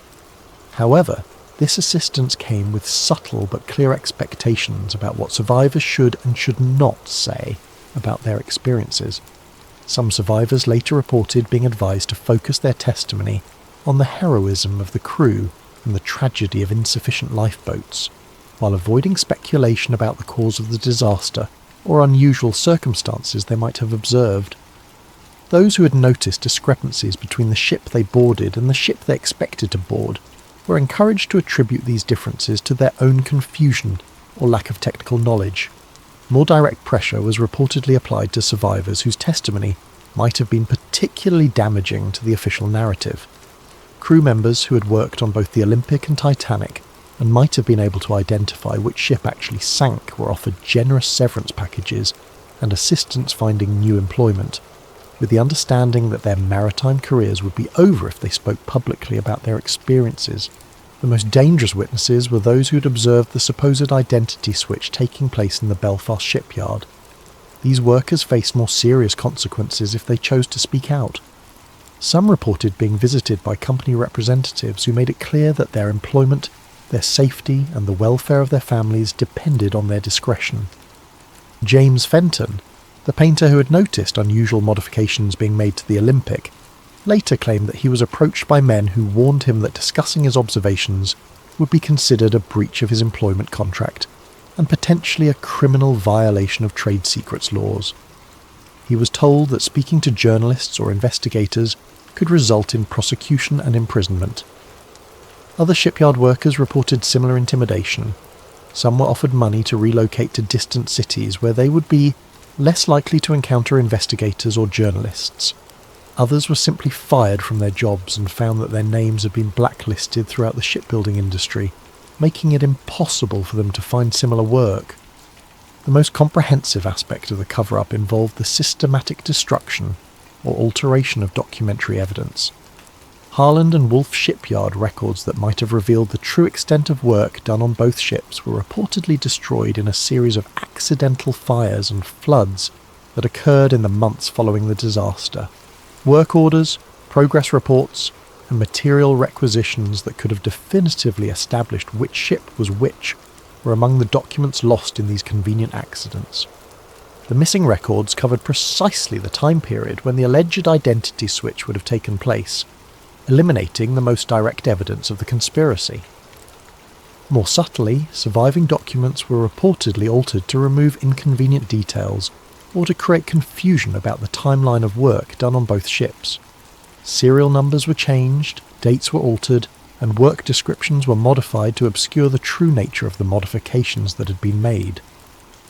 However, this assistance came with subtle but clear expectations about what survivors should and should not say about their experiences. Some survivors later reported being advised to focus their testimony on the heroism of the crew and the tragedy of insufficient lifeboats, while avoiding speculation about the cause of the disaster or unusual circumstances they might have observed. Those who had noticed discrepancies between the ship they boarded and the ship they expected to board were encouraged to attribute these differences to their own confusion or lack of technical knowledge. More direct pressure was reportedly applied to survivors whose testimony might have been particularly damaging to the official narrative. Crew members who had worked on both the Olympic and Titanic and might have been able to identify which ship actually sank were offered generous severance packages and assistance finding new employment, with the understanding that their maritime careers would be over if they spoke publicly about their experiences. The most dangerous witnesses were those who had observed the supposed identity switch taking place in the Belfast shipyard. These workers faced more serious consequences if they chose to speak out. Some reported being visited by company representatives who made it clear that their employment, their safety and the welfare of their families depended on their discretion. James Fenton, the painter who had noticed unusual modifications being made to the Olympic, later claimed that he was approached by men who warned him that discussing his observations would be considered a breach of his employment contract and potentially a criminal violation of trade secrets laws. He was told that speaking to journalists or investigators could result in prosecution and imprisonment. Other shipyard workers reported similar intimidation. Some were offered money to relocate to distant cities where they would be less likely to encounter investigators or journalists. Others were simply fired from their jobs and found that their names had been blacklisted throughout the shipbuilding industry, making it impossible for them to find similar work. The most comprehensive aspect of the cover-up involved the systematic destruction or alteration of documentary evidence. Harland and Wolff shipyard records that might have revealed the true extent of work done on both ships were reportedly destroyed in a series of accidental fires and floods that occurred in the months following the disaster. Work orders, progress reports, and material requisitions that could have definitively established which ship was which were among the documents lost in these convenient accidents. The missing records covered precisely the time period when the alleged identity switch would have taken place, eliminating the most direct evidence of the conspiracy. More subtly, surviving documents were reportedly altered to remove inconvenient details or to create confusion about the timeline of work done on both ships. Serial numbers were changed, dates were altered, and work descriptions were modified to obscure the true nature of the modifications that had been made.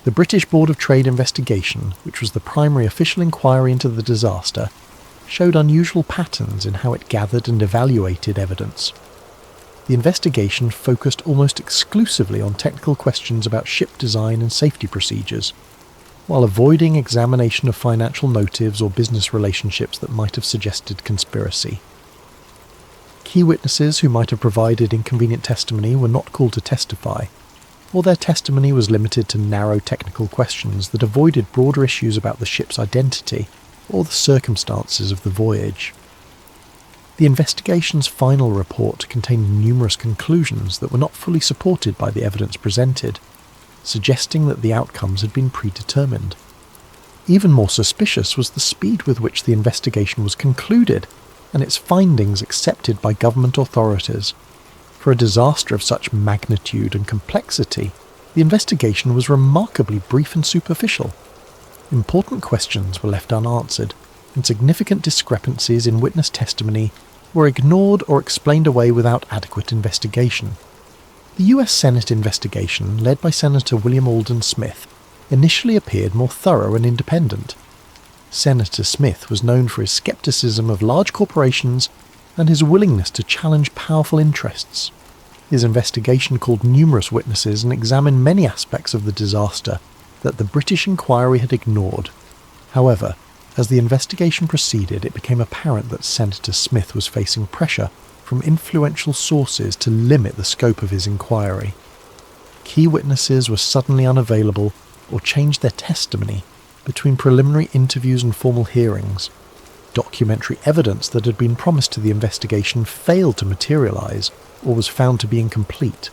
The British Board of Trade investigation, which was the primary official inquiry into the disaster, showed unusual patterns in how it gathered and evaluated evidence. The investigation focused almost exclusively on technical questions about ship design and safety procedures, while avoiding examination of financial motives or business relationships that might have suggested conspiracy. Key witnesses who might have provided inconvenient testimony were not called to testify, or their testimony was limited to narrow technical questions that avoided broader issues about the ship's identity or the circumstances of the voyage. The investigation's final report contained numerous conclusions that were not fully supported by the evidence presented, suggesting that the outcomes had been predetermined. Even more suspicious was the speed with which the investigation was concluded and its findings accepted by government authorities. For a disaster of such magnitude and complexity, the investigation was remarkably brief and superficial. Important questions were left unanswered, and significant discrepancies in witness testimony were ignored or explained away without adequate investigation. The US Senate investigation, led by Senator William Alden Smith, initially appeared more thorough and independent. Senator Smith was known for his skepticism of large corporations and his willingness to challenge powerful interests. His investigation called numerous witnesses and examined many aspects of the disaster that the British inquiry had ignored. However, as the investigation proceeded, it became apparent that Senator Smith was facing pressure from influential sources to limit the scope of his inquiry. Key witnesses were suddenly unavailable, or changed their testimony between preliminary interviews and formal hearings. Documentary evidence that had been promised to the investigation failed to materialise or was found to be incomplete.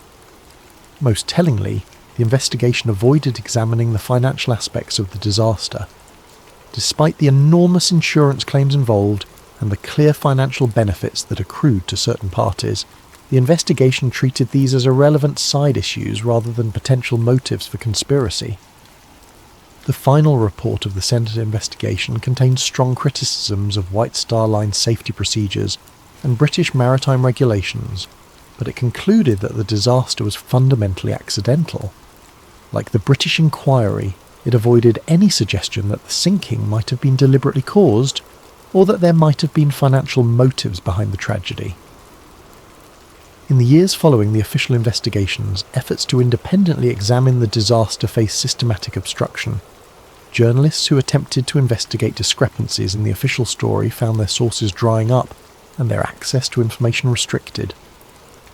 Most tellingly, the investigation avoided examining the financial aspects of the disaster. Despite the enormous insurance claims involved and the clear financial benefits that accrued to certain parties, the investigation treated these as irrelevant side issues rather than potential motives for conspiracy. The final report of the Senate investigation contained strong criticisms of White Star Line's safety procedures and British maritime regulations, but it concluded that the disaster was fundamentally accidental. Like the British inquiry, it avoided any suggestion that the sinking might have been deliberately caused, or that there might have been financial motives behind the tragedy. In the years following the official investigations, efforts to independently examine the disaster faced systematic obstruction. Journalists who attempted to investigate discrepancies in the official story found their sources drying up and their access to information restricted.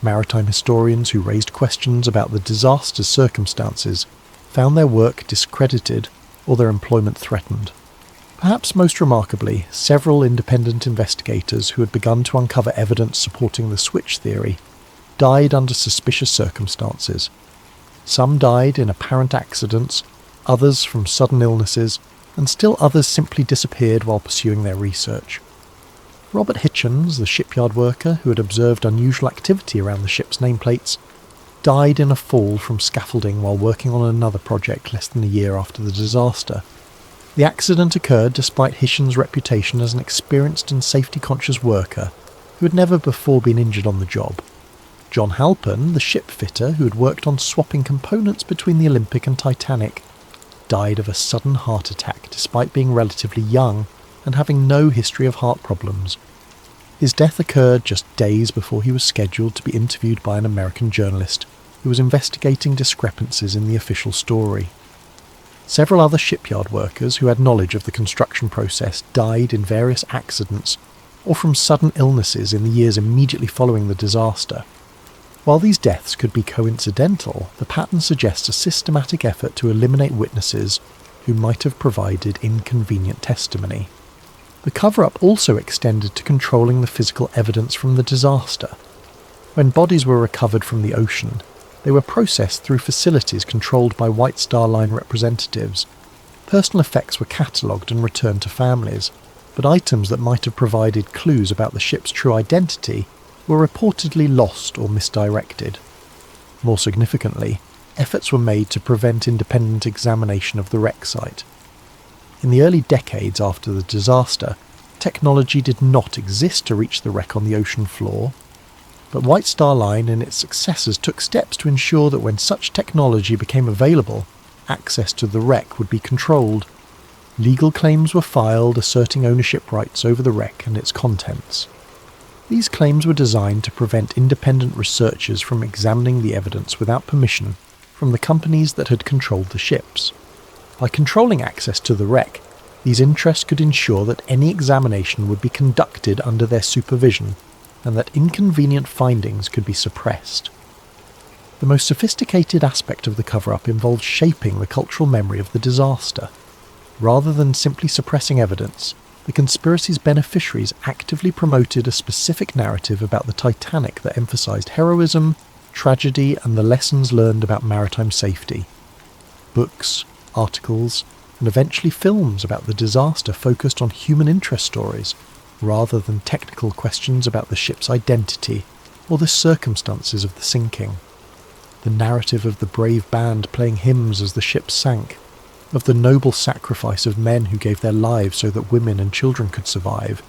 Maritime historians who raised questions about the disaster's circumstances found their work discredited or their employment threatened. Perhaps most remarkably, several independent investigators who had begun to uncover evidence supporting the switch theory died under suspicious circumstances. Some died in apparent accidents, others from sudden illnesses, and still others simply disappeared while pursuing their research. Robert Hitchens, the shipyard worker who had observed unusual activity around the ship's nameplates, died in a fall from scaffolding while working on another project less than a year after the disaster. The accident occurred despite Hitchens' reputation as an experienced and safety-conscious worker who had never before been injured on the job. John Halpern, the ship fitter who had worked on swapping components between the Olympic and Titanic, died of a sudden heart attack despite being relatively young and having no history of heart problems. His death occurred just days before he was scheduled to be interviewed by an American journalist who was investigating discrepancies in the official story. Several other shipyard workers who had knowledge of the construction process died in various accidents or from sudden illnesses in the years immediately following the disaster. While these deaths could be coincidental, the pattern suggests a systematic effort to eliminate witnesses who might have provided inconvenient testimony. The cover-up also extended to controlling the physical evidence from the disaster. When bodies were recovered from the ocean, they were processed through facilities controlled by White Star Line representatives. Personal effects were catalogued and returned to families, but items that might have provided clues about the ship's true identity were reportedly lost or misdirected. More significantly, efforts were made to prevent independent examination of the wreck site. In the early decades after the disaster, technology did not exist to reach the wreck on the ocean floor, but White Star Line and its successors took steps to ensure that when such technology became available, access to the wreck would be controlled. Legal claims were filed asserting ownership rights over the wreck and its contents. These claims were designed to prevent independent researchers from examining the evidence without permission from the companies that had controlled the ships. By controlling access to the wreck, these interests could ensure that any examination would be conducted under their supervision and that inconvenient findings could be suppressed. The most sophisticated aspect of the cover-up involved shaping the cultural memory of the disaster. Rather than simply suppressing evidence, the conspiracy's beneficiaries actively promoted a specific narrative about the Titanic that emphasized heroism, tragedy, and the lessons learned about maritime safety. Books, articles, and eventually films about the disaster focused on human interest stories, rather than technical questions about the ship's identity or the circumstances of the sinking. The narrative of the brave band playing hymns as the ship sank, of the noble sacrifice of men who gave their lives so that women and children could survive,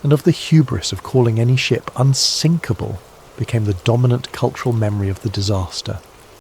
and of the hubris of calling any ship unsinkable, became the dominant cultural memory of the disaster.